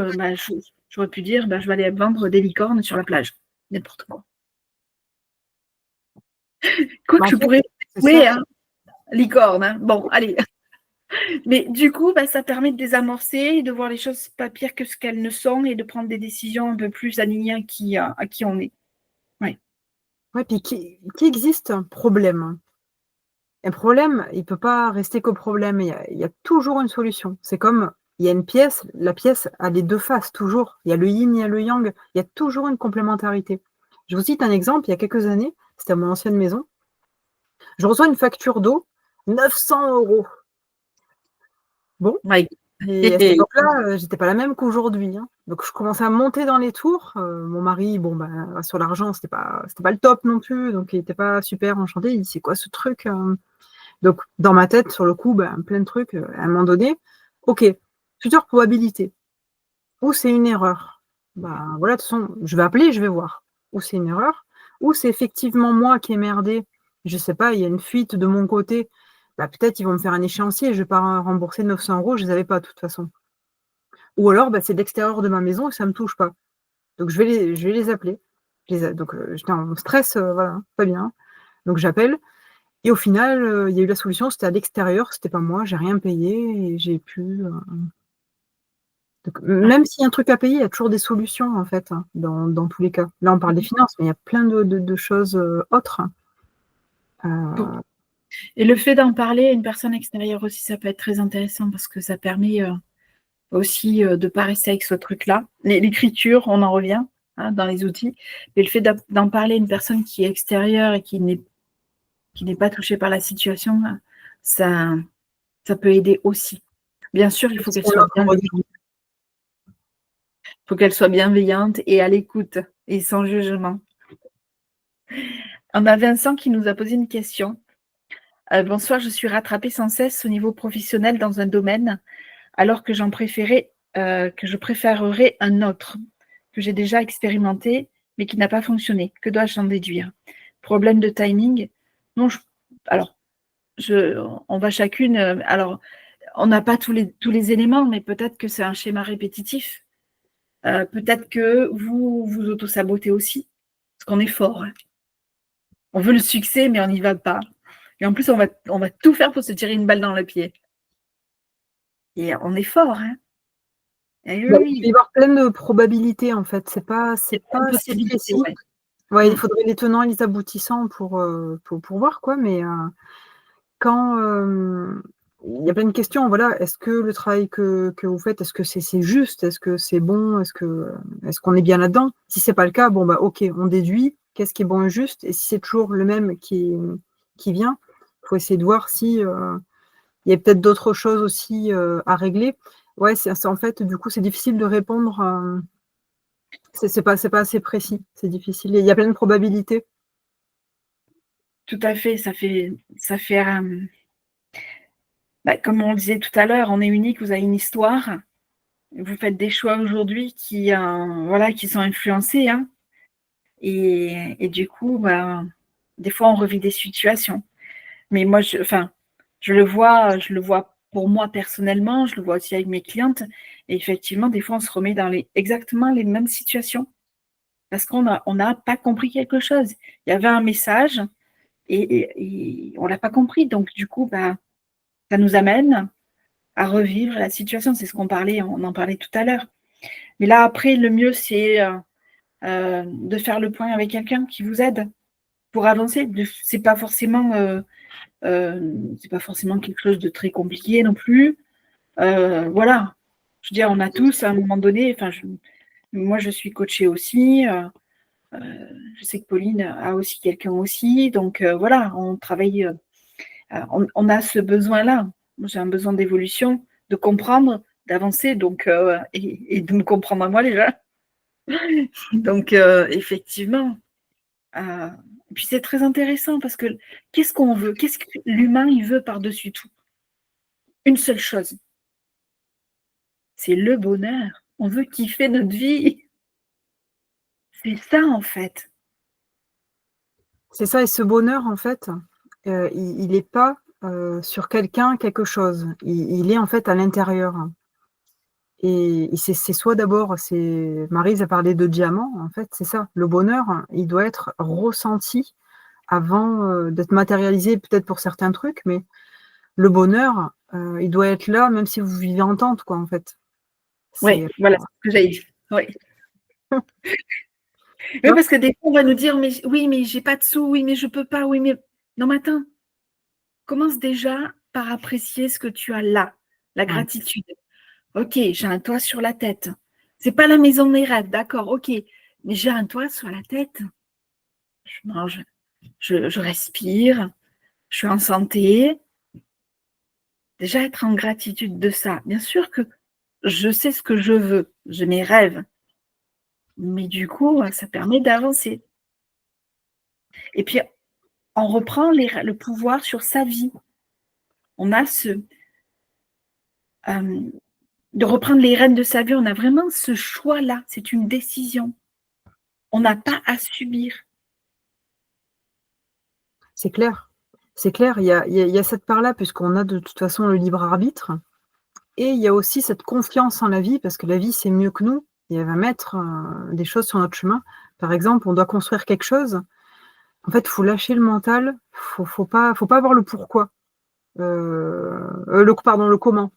j'aurais pu dire, je vais aller vendre des licornes sur la plage. N'importe quoi. Quoi Bah, que en je fait, pourrais c'est ça. trouver, hein, licorne. Hein. Bon, allez. Mais du coup, ça permet de désamorcer, de voir les choses pas pires que ce qu'elles ne sont et de prendre des décisions un peu plus alignées à qui on est. Ouais. Ouais, puis qui existe un problème? Un problème, il peut pas rester qu'au problème. Il y a toujours une solution. C'est comme, il y a une pièce, la pièce a les 2 faces, toujours. Il y a le yin, il y a le yang, il y a toujours une complémentarité. Je vous cite un exemple, il y a quelques années, c'était à mon ancienne maison. Je reçois une facture d'eau, 900 €. Bon, Ouais. et à cette époque-là, j'étais pas la même qu'aujourd'hui, hein. Donc je commençais à monter dans les tours. Mon mari, bon, sur l'argent, c'était pas le top non plus, donc il était pas super enchanté. Il dit: «C'est quoi ce truc?» Donc dans ma tête, sur le coup, plein de trucs, à un moment donné, OK, plusieurs probabilités. Ou c'est une erreur. Voilà, de toute façon, je vais appeler, je vais voir. Ou c'est une erreur, ou c'est effectivement moi qui ai merdé. Je sais pas, il y a une fuite de mon côté. Peut-être ils vont me faire un échéancier, je vais pas rembourser 900 €, je les avais pas de toute façon. Ou alors, c'est de l'extérieur de ma maison et ça me touche pas. Donc je vais les appeler. Donc j'étais en stress, voilà, pas bien. Donc j'appelle et au final, il y a eu la solution, c'était à l'extérieur, c'était pas moi, j'ai rien payé et j'ai pu, donc même s'il y a un truc à payer, il y a toujours des solutions en fait, hein, dans tous les cas. Là, on parle des finances, mais il y a plein de choses, autres. Heu, Et le fait d'en parler à une personne extérieure aussi, ça peut être très intéressant parce que ça permet aussi de ne pas rester avec ce truc-là. L'écriture, on en revient dans les outils, mais le fait d'en parler à une personne qui est extérieure et qui qui n'est pas touché par la situation, ça peut aider aussi. Bien sûr, il faut qu'elle soit bienveillante. Il faut qu'elle soit bienveillante et à l'écoute et sans jugement. On a Vincent qui nous a posé une question. Bonsoir, je suis rattrapée sans cesse au niveau professionnel dans un domaine, alors que je préférerais un autre, que j'ai déjà expérimenté, mais qui n'a pas fonctionné. Que dois-je en déduire? Problème de timing? Non, on va chacune. Alors, on n'a pas tous les éléments, mais peut-être que c'est un schéma répétitif. Peut-être que vous vous auto-sabotez aussi, parce qu'on est fort. Hein. On veut le succès, mais on n'y va pas. Et en plus, on va tout faire pour se tirer une balle dans le pied. Et on est fort. Hein. Et Il peut y avoir plein de probabilités, en fait. C'est pas si précis. Ouais, il faudrait les tenants et les aboutissants pour voir, quoi. Mais quand il y a plein de questions, voilà, est-ce que le travail que vous faites, est-ce que c'est juste? Est-ce que c'est bon? Est-ce qu'on est bien là-dedans? Si c'est pas le cas, bon, bah, ok, on déduit qu'est-ce qui est bon et juste. Et si c'est toujours le même qui vient, il faut essayer de voir si il y a peut-être d'autres choses aussi à régler. Ouais, c'est en fait, du coup, c'est difficile de répondre. C'est pas assez précis, c'est difficile. Il y a plein de probabilités. Tout à fait, ça fait comme on le disait tout à l'heure, on est unique, vous avez une histoire, vous faites des choix aujourd'hui qui sont influencés, hein, et du coup, des fois on revit des situations. Mais moi, je le vois pour moi personnellement, je le vois aussi avec mes clientes, et effectivement, des fois on se remet dans exactement les mêmes situations parce qu'on n'a pas compris quelque chose. Il y avait un message et on l'a pas compris, donc du coup, ça nous amène à revivre la situation. C'est ce on en parlait tout à l'heure. Mais là, après, le mieux, c'est de faire le point avec quelqu'un qui vous aide pour avancer. C'est pas forcément quelque chose de très compliqué non plus. Voilà. Je veux dire, on a tous à un moment donné. Moi, je suis coachée aussi. Je sais que Pauline a aussi quelqu'un aussi. Donc voilà, on travaille. On a ce besoin-là. J'ai un besoin d'évolution, de comprendre, d'avancer, donc et de me comprendre à moi déjà. Donc effectivement. Et puis c'est très intéressant parce que qu'est-ce qu'on veut? Qu'est-ce que l'humain il veut par-dessus tout? Une seule chose. C'est le bonheur. On veut kiffer notre vie. C'est ça en fait. C'est ça, et ce bonheur, en fait, il n'est pas sur quelque chose. Il est en fait à l'intérieur. Et c'est soit d'abord, Maryse a parlé de diamant, en fait, c'est ça. Le bonheur, il doit être ressenti avant d'être matérialisé, peut-être pour certains trucs, mais le bonheur, il doit être là, même si vous vivez en tente, quoi, en fait. Oui, voilà ce que j'avais dit. Oui. Oui, parce que des fois, on va nous dire, mais oui, mais j'ai pas de sous, oui, mais je peux pas, oui, mais non, mais attends. Commence déjà par apprécier ce que tu as là, la gratitude. Ok, j'ai un toit sur la tête. C'est pas la maison de mes rêves, d'accord, ok, mais j'ai un toit sur la tête. Je mange, je respire, je suis en santé. Déjà être en gratitude de ça. Bien sûr que je sais ce que je veux, j'ai mes rêves, mais du coup, ça permet d'avancer. Et puis, on reprend le pouvoir sur sa vie. On a de reprendre les rênes de sa vie, on a vraiment ce choix-là, c'est une décision. On n'a pas à subir. C'est clair. C'est clair, il y a cette part-là, puisqu'on a de toute façon le libre arbitre. Et il y a aussi cette confiance en la vie, parce que la vie, c'est mieux que nous. Et elle va mettre des choses sur notre chemin. Par exemple, on doit construire quelque chose. En fait, il faut lâcher le mental. Faut pas avoir le pourquoi. Le comment.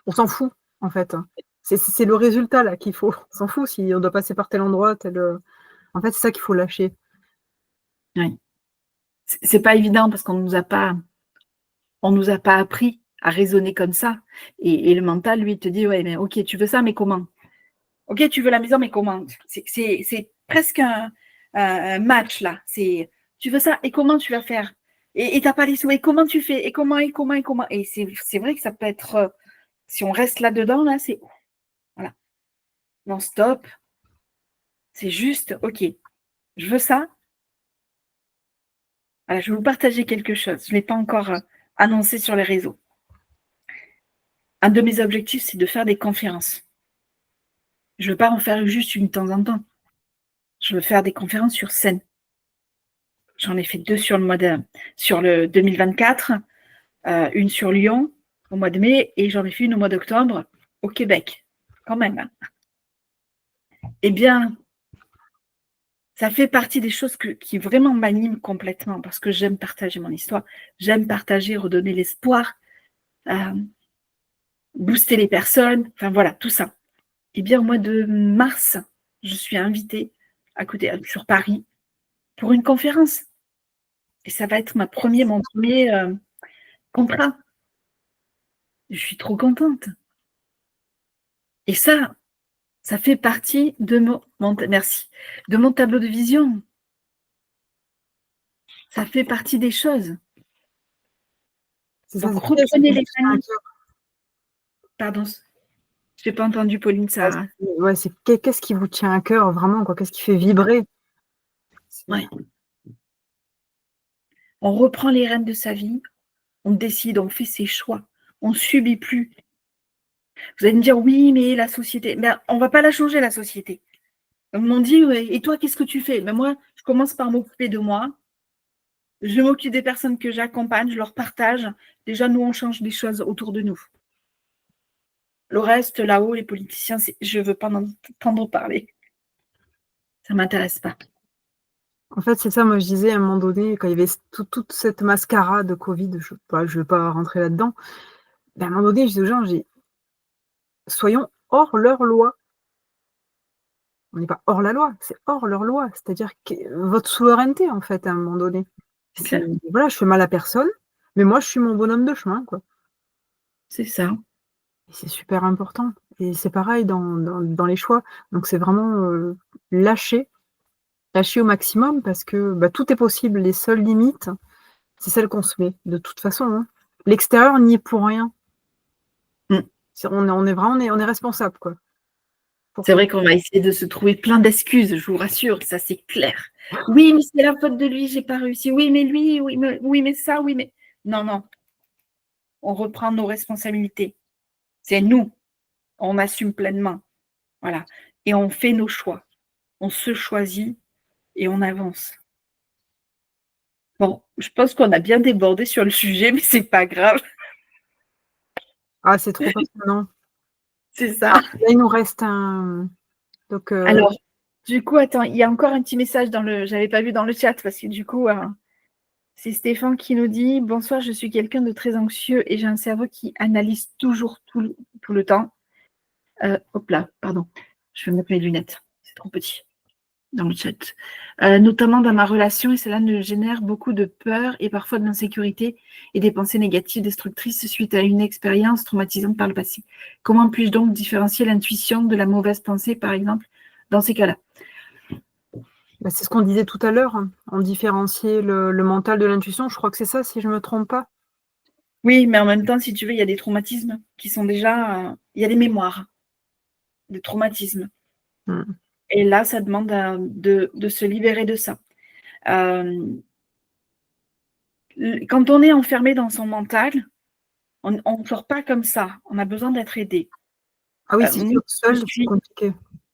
On s'en fout, en fait. C'est le résultat là qu'il faut. On s'en fout si on doit passer par tel endroit, En fait, c'est ça qu'il faut lâcher. Oui. C'est pas évident parce qu'on nous a pas appris à raisonner comme ça. Et le mental, lui, te dit, ouais, mais ok, tu veux ça, mais comment? Ok, tu veux la maison, mais comment? C'est presque un match là. tu veux ça, et comment tu vas faire? Et t'as pas les sous, et comment tu fais? Et comment, et comment, et comment? Et c'est vrai que ça peut être, si on reste là-dedans, là, c'est, voilà, non, stop, c'est juste, ok, je veux ça. Voilà, je vais vous partager quelque chose. Je ne l'ai pas encore annoncé sur les réseaux. Un de mes objectifs, c'est de faire des conférences. Je ne veux pas en faire juste une de temps en temps. Je veux faire des conférences sur scène. J'en ai fait 2 sur le 2024, une sur Lyon au mois de mai et j'en ai fait une au mois d'octobre au Québec, quand même. Hein. Eh bien, ça fait partie des choses qui vraiment m'animent complètement parce que j'aime partager mon histoire, j'aime partager, redonner l'espoir, booster les personnes, enfin voilà, tout ça. Eh bien, au mois de mars, je suis invitée sur Paris pour une conférence. Et ça va être mon premier contrat. Je suis trop contente. Et ça fait partie de de mon tableau de vision. Ça fait partie des choses. C'est ça, Donc, c'est qu'est-ce qui reprenez vous les tient à rênes. cœur? Pardon, je n'ai pas entendu, Pauline, ça. Ouais, c'est qu'est-ce qui vous tient à cœur vraiment, quoi? Qu'est-ce qui fait vibrer? Ouais. On reprend les rênes de sa vie, on décide, on fait ses choix, on ne subit plus. Vous allez me dire, oui, mais la société, ben, on ne va pas la changer, la société. On m'ont dit, ouais, et toi, qu'est-ce que tu fais? Ben moi, je commence par m'occuper de moi. Je m'occupe des personnes que j'accompagne, je leur partage. Déjà, nous, on change des choses autour de nous. Le reste, là-haut, les politiciens, je ne veux pas en entendre parler. Ça ne m'intéresse pas. En fait, c'est ça, moi je disais à un moment donné, quand il y avait toute cette mascarade de Covid, je ne veux pas rentrer là-dedans, mais à un moment donné, je disais aux gens, soyons hors leur loi. On n'est pas hors la loi, c'est hors leur loi. C'est-à-dire que votre souveraineté, en fait, à un moment donné. C'est voilà, je fais mal à personne, mais moi je suis mon bonhomme de chemin, quoi. C'est ça. Et c'est super important. Et c'est pareil dans les choix. Donc c'est vraiment, lâcher au maximum parce que, bah, tout est possible. Les seules limites, c'est celles qu'on se met, de toute façon, hein. L'extérieur n'y est pour rien. Mm. On est responsable, quoi, pour C'est tout. vrai qu'on va essayer de se trouver plein d'excuses, je vous rassure, ça c'est clair. Oui, mais c'est la faute de lui, j'ai pas réussi. Oui, mais lui, oui, mais ça, oui, mais. Non, non. On reprend nos responsabilités. C'est nous. On assume pleinement. Voilà. Et on fait nos choix. On se choisit et on avance. Bon, je pense qu'on a bien débordé sur le sujet, mais c'est pas grave. Ah, c'est trop passionnant. C'est ça. Là, il nous reste un donc Alors, du coup, attends, il y a encore un petit message j'avais pas vu dans le chat parce que du coup, c'est Stéphane qui nous dit: Bonsoir, je suis quelqu'un de très anxieux et j'ai un cerveau qui analyse toujours tout le temps. Hop là, pardon, je vais mettre mes lunettes, c'est trop petit dans le chat. Notamment dans ma relation, et cela me génère beaucoup de peur et parfois de l'insécurité et des pensées négatives destructrices suite à une expérience traumatisante par le passé. Comment puis-je donc différencier l'intuition de la mauvaise pensée, par exemple, dans ces cas-là? bah, c'est ce qu'on disait tout à l'heure, hein. On différenciait le mental de l'intuition. Je crois que c'est ça, si je me trompe pas? Oui, mais en même temps, si tu veux, il y a des traumatismes qui sont déjà. Il y a des mémoires de traumatismes. Mmh. Et là, ça demande de se libérer de ça. Quand on est enfermé dans son mental, on ne sort pas comme ça. On a besoin d'être aidé. Ah oui, c'est Moi, sûr que seul, c'est compliqué.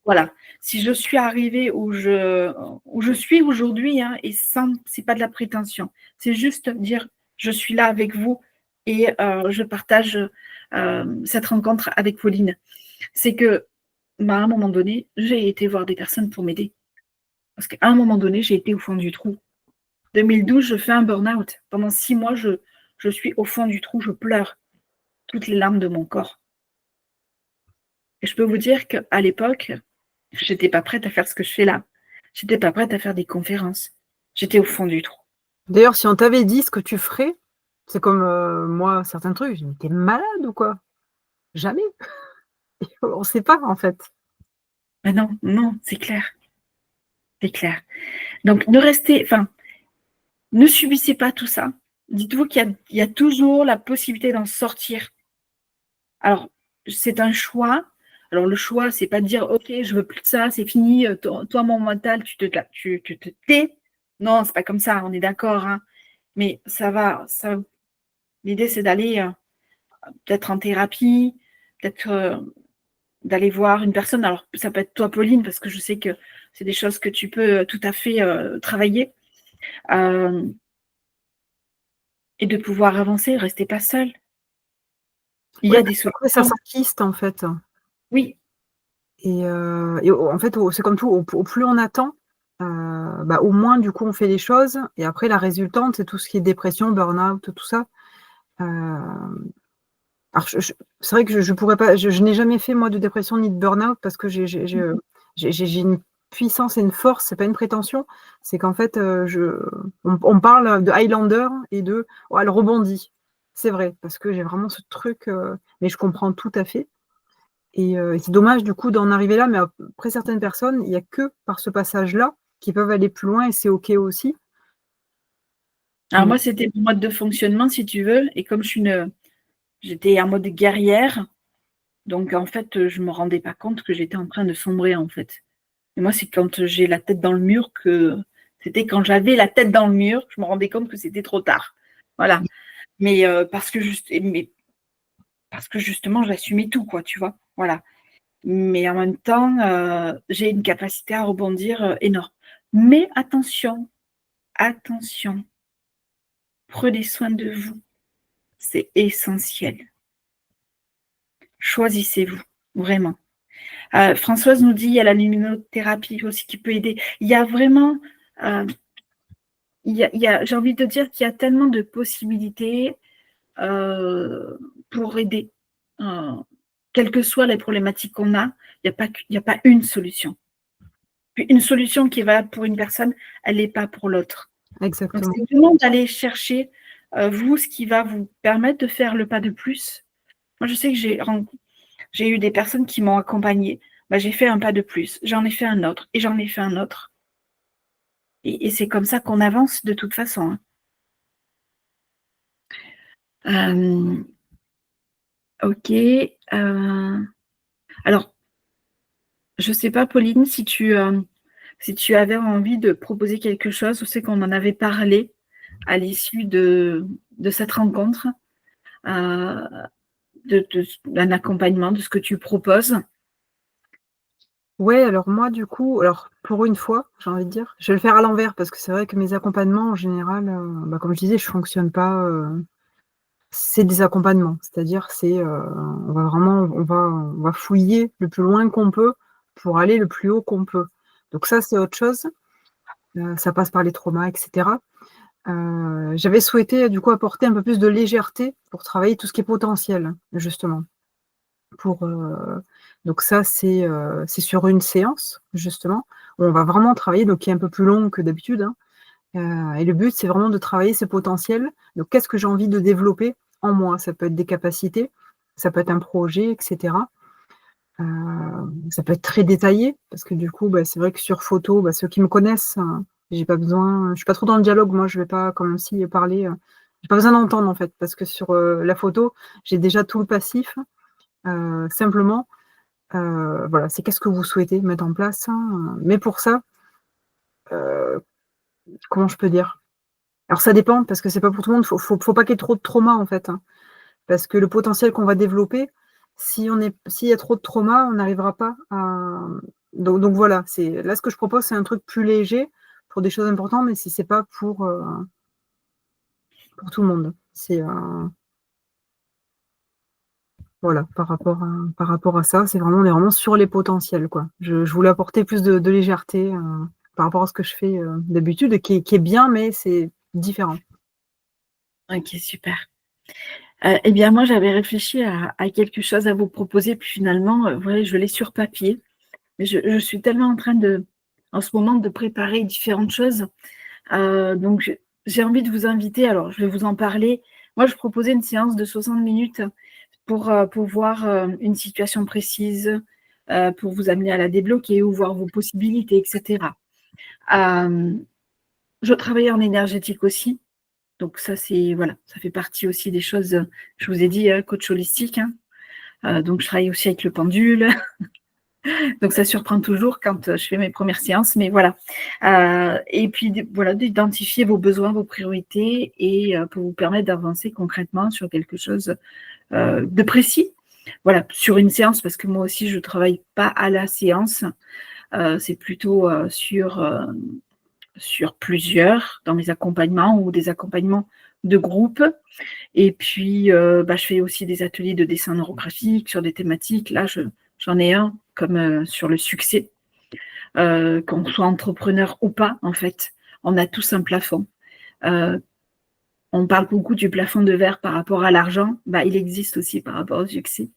voilà. Si je suis arrivée où je suis aujourd'hui, hein, et c'est pas de la prétention, c'est juste dire je suis là avec vous et je partage cette rencontre avec Pauline. C'est que, bah, à un moment donné, j'ai été voir des personnes pour m'aider. Parce qu'à un moment donné, j'ai été au fond du trou. 2012, je fais un burn-out. Pendant 6 mois, je suis au fond du trou, je pleure toutes les larmes de mon corps. Et je peux vous dire qu'à l'époque, j'étais pas prête à faire ce que je fais là. J'étais pas prête à faire des conférences. J'étais au fond du trou. D'ailleurs, si on t'avait dit ce que tu ferais, c'est comme, moi, certains trucs, je dis: «Mais tu es malade ou quoi?» Jamais. On sait pas, en fait. Mais non, non, c'est clair. C'est clair. Donc, ne restez. Enfin, Ne subissez pas tout ça. Dites-vous qu'il y a toujours la possibilité d'en sortir. Alors, c'est un choix. Alors, le choix, c'est pas de dire, OK, je veux plus de ça, c'est fini, toi, mon mental, tu te tais. Non, c'est pas comme ça, on est d'accord, hein. Mais l'idée, c'est d'aller peut-être en thérapie, peut-être d'aller voir une personne. Alors, ça peut être toi, Pauline, parce que je sais que c'est des choses que tu peux tout à fait travailler. Et de pouvoir avancer, restez pas seul. Il y Ouais, a des parce qu'après ça solutions. s'enquiste, en fait Oui. et en fait, c'est comme tout, au plus on attend, au moins, du coup, on fait les choses et après la résultante, c'est tout ce qui est dépression, burn-out, tout ça. Alors c'est vrai que je pourrais pas, je n'ai jamais fait moi de dépression ni de burn-out parce que j'ai une puissance et une force, c'est pas une prétention, c'est qu'en fait, on parle de Highlander et de: «Oh elle rebondit». C'est vrai, parce que j'ai vraiment ce truc, mais je comprends tout à fait et c'est dommage du coup d'en arriver là, mais après certaines personnes, il y a que par ce passage-là qu'ils peuvent aller plus loin et c'est OK aussi. Alors Mais moi, c'était mon mode de fonctionnement, si tu veux. Et comme j'étais en mode guerrière, donc en fait, je me rendais pas compte que j'étais en train de sombrer, en fait. Et moi, c'est quand j'ai la tête dans le mur c'était quand j'avais la tête dans le mur, je me rendais compte que c'était trop tard. Voilà. Mais parce que justement, j'assumais tout, quoi, tu vois. Voilà. Mais en même temps, j'ai une capacité à rebondir énorme. Mais attention, attention, prenez soin de vous, c'est essentiel. Choisissez-vous, vraiment. Françoise nous dit, il y a la luminothérapie aussi qui peut aider. Il y a vraiment, euh, j'ai envie de dire qu'il y a tellement de possibilités euh, pour aider. Euh, Quelles que soient les problématiques qu'on a, il y a pas une solution. Puis une solution qui est valable pour une personne, elle n'est pas pour l'autre. Donc, exactement. c'est vraiment d'aller chercher, vous, ce qui va vous permettre de faire le pas de plus. Moi, je sais que j'ai eu des personnes qui m'ont accompagnée. Bah, j'ai fait un pas de plus, j'en ai fait un autre, et j'en ai fait un autre. Et c'est comme ça qu'on avance de toute façon, hein. Ok. Alors, je ne sais pas, Pauline, si tu avais envie de proposer quelque chose. Je sais qu'on en avait parlé à l'issue de cette rencontre. Euh, d'un accompagnement, de ce que tu proposes. Ouais, alors moi, du coup, alors pour une fois, j'ai envie de dire, je vais le faire à l'envers parce que c'est vrai que mes accompagnements en général, comme je disais, je fonctionne pas, c'est des accompagnements. C'est-à-dire on va vraiment on va fouiller le plus loin qu'on peut pour aller le plus haut qu'on peut. Donc ça, c'est autre chose. Ça passe par les traumas et cetera. J'avais souhaité du coup apporter un peu plus de légèreté pour travailler tout ce qui est potentiel, justement. Pour, donc ça, c'est sur une séance, justement, où on va vraiment travailler, donc qui est un peu plus longue que d'habitude, hein, et le but, c'est vraiment de travailler ces potentiels. Donc qu'est-ce que j'ai envie de développer en moi? Ça peut être des capacités, ça peut être un projet et cetera. Ça peut être très détaillé parce que du coup, c'est vrai que sur photo, ceux qui me connaissent, j'ai pas besoin je suis pas trop dans le dialogue, moi, je vais pas comme si parler, j'ai pas besoin d'entendre, en fait, parce que sur, la photo, j'ai déjà tout le passif. Simplement, voilà, c'est qu'est-ce que vous souhaitez mettre en place, hein, mais pour ça, heu, comment je peux dire? Alors ça dépend parce que c'est pas pour tout le monde, faut pas qu'il y ait trop de trauma, en fait, hein, parce que le potentiel qu'on va développer, s'il y a trop de trauma, on n'arrivera pas à donc voilà, c'est là, ce que je propose, c'est un truc plus léger pour des choses importantes, mais si c'est pas pour tout le monde. Voilà, par rapport à ça, on est vraiment sur les potentiels, quoi. Je voulais apporter plus de légèreté, par rapport à ce que je fais, d'habitude et qui est bien, mais c'est différent. Ok, super. Eh bien, moi, j'avais réfléchi à quelque chose à vous proposer, puis finalement, ouais, je l'ai sur papier. Mais je suis tellement en train en ce moment, de préparer différentes choses. Donc, j'ai envie de vous inviter. Alors, je vais vous en parler. Moi, je proposais une séance de 60 minutes pour voir une situation précise, pour vous amener à la débloquer ou voir vos possibilités, etc. Je travaille en énergétique aussi. Donc ça, voilà, ça fait partie aussi des choses, je vous ai dit, coach holistique. Donc je travaille aussi avec le pendule. Donc ça surprend toujours quand je fais mes premières séances, mais voilà. Et puis voilà, d'identifier vos besoins, vos priorités et pour vous permettre d'avancer concrètement sur quelque chose de précis. Voilà, sur une séance, parce que moi aussi je ne travaille pas à la séance, c'est plutôt sur plusieurs dans mes accompagnements ou des accompagnements de groupe. Et puis, je fais aussi des ateliers de dessin neurographique sur des thématiques. Là, j'en ai un comme sur le succès. Qu'on soit entrepreneur ou pas, en fait, on a tous un plafond. On parle beaucoup du plafond de verre par rapport à l'argent. Il existe aussi par rapport au succès.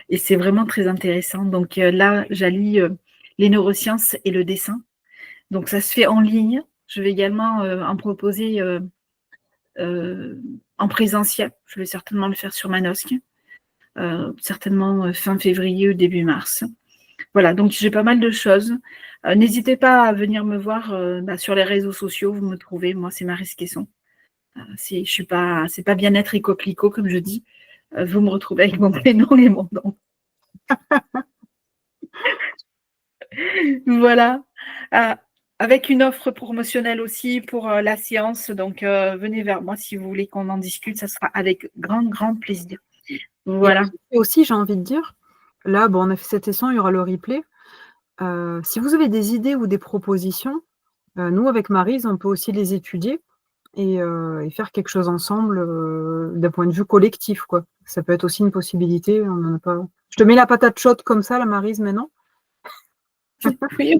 Et c'est vraiment très intéressant. Donc là, j'allie les neurosciences et le dessin. Donc ça se fait en ligne. Je vais également en proposer en présentiel. Je vais certainement le faire sur Manosque. Certainement fin février ou début mars. Voilà, donc j'ai pas mal de choses. N'hésitez pas à venir me voir sur les réseaux sociaux, vous me trouvez, moi c'est Maryse Caisson. C'est pas bien-être et coquelicot comme je dis. Vous me retrouvez avec mon prénom et mon nom. Voilà. Avec une offre promotionnelle aussi pour la séance. Donc venez vers moi si vous voulez qu'on en discute, ça sera avec grand plaisir. Voilà. Et aussi, j'ai envie de dire, là, on a fait cette session, il y aura le replay. Si vous avez des idées ou des propositions, nous, avec Maryse, on peut aussi les étudier et faire quelque chose ensemble d'un point de vue collectif, quoi. Ça peut être aussi une possibilité. On en a pas... Je te mets la patate chaude comme ça, la Maryse, maintenant. Oui,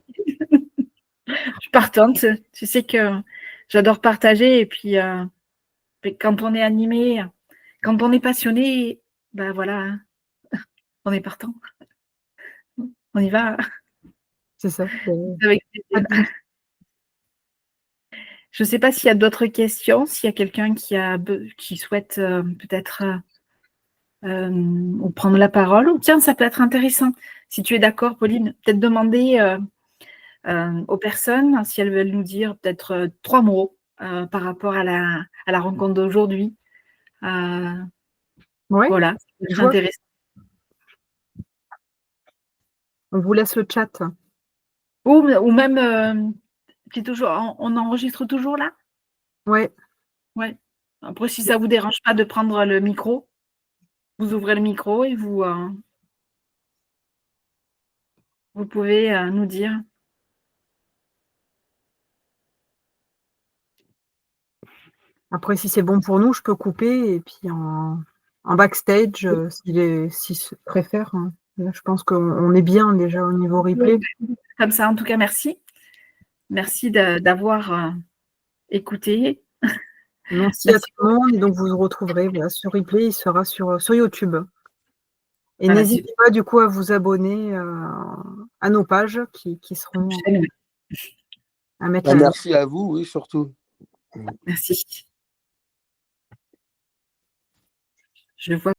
je suis partante. Tu sais que j'adore partager et puis quand on est animé, quand on est passionné, voilà, on est partant. On y va. C'est ça. Avec plaisir. Je ne sais pas s'il y a d'autres questions, s'il y a quelqu'un qui souhaite peut-être ou prendre la parole. Ou tiens, ça peut être intéressant. Si tu es d'accord, Pauline, peut-être demander aux personnes si elles veulent nous dire peut-être 3 mots par rapport à la rencontre d'aujourd'hui. Ouais, Voilà, c'est intéressant. On vous laisse le chat. Ou même, on enregistre toujours là? Ouais. Ouais. Après, si ça ne vous dérange pas de prendre le micro, vous ouvrez le micro et vous pouvez nous dire. Après, si c'est bon pour nous, je peux couper et puis en backstage, s'ils se préfèrent. Hein. Là, je pense qu'on est bien déjà au niveau replay. Comme ça, en tout cas, merci. Merci d'avoir écouté. Merci à tout le monde. Et donc, vous le retrouverez sur replay. Il sera sur YouTube. Et Voilà, n'hésitez pas du coup à vous abonner à nos pages qui seront à mettre Merci à vous, oui, surtout. Merci. Je vois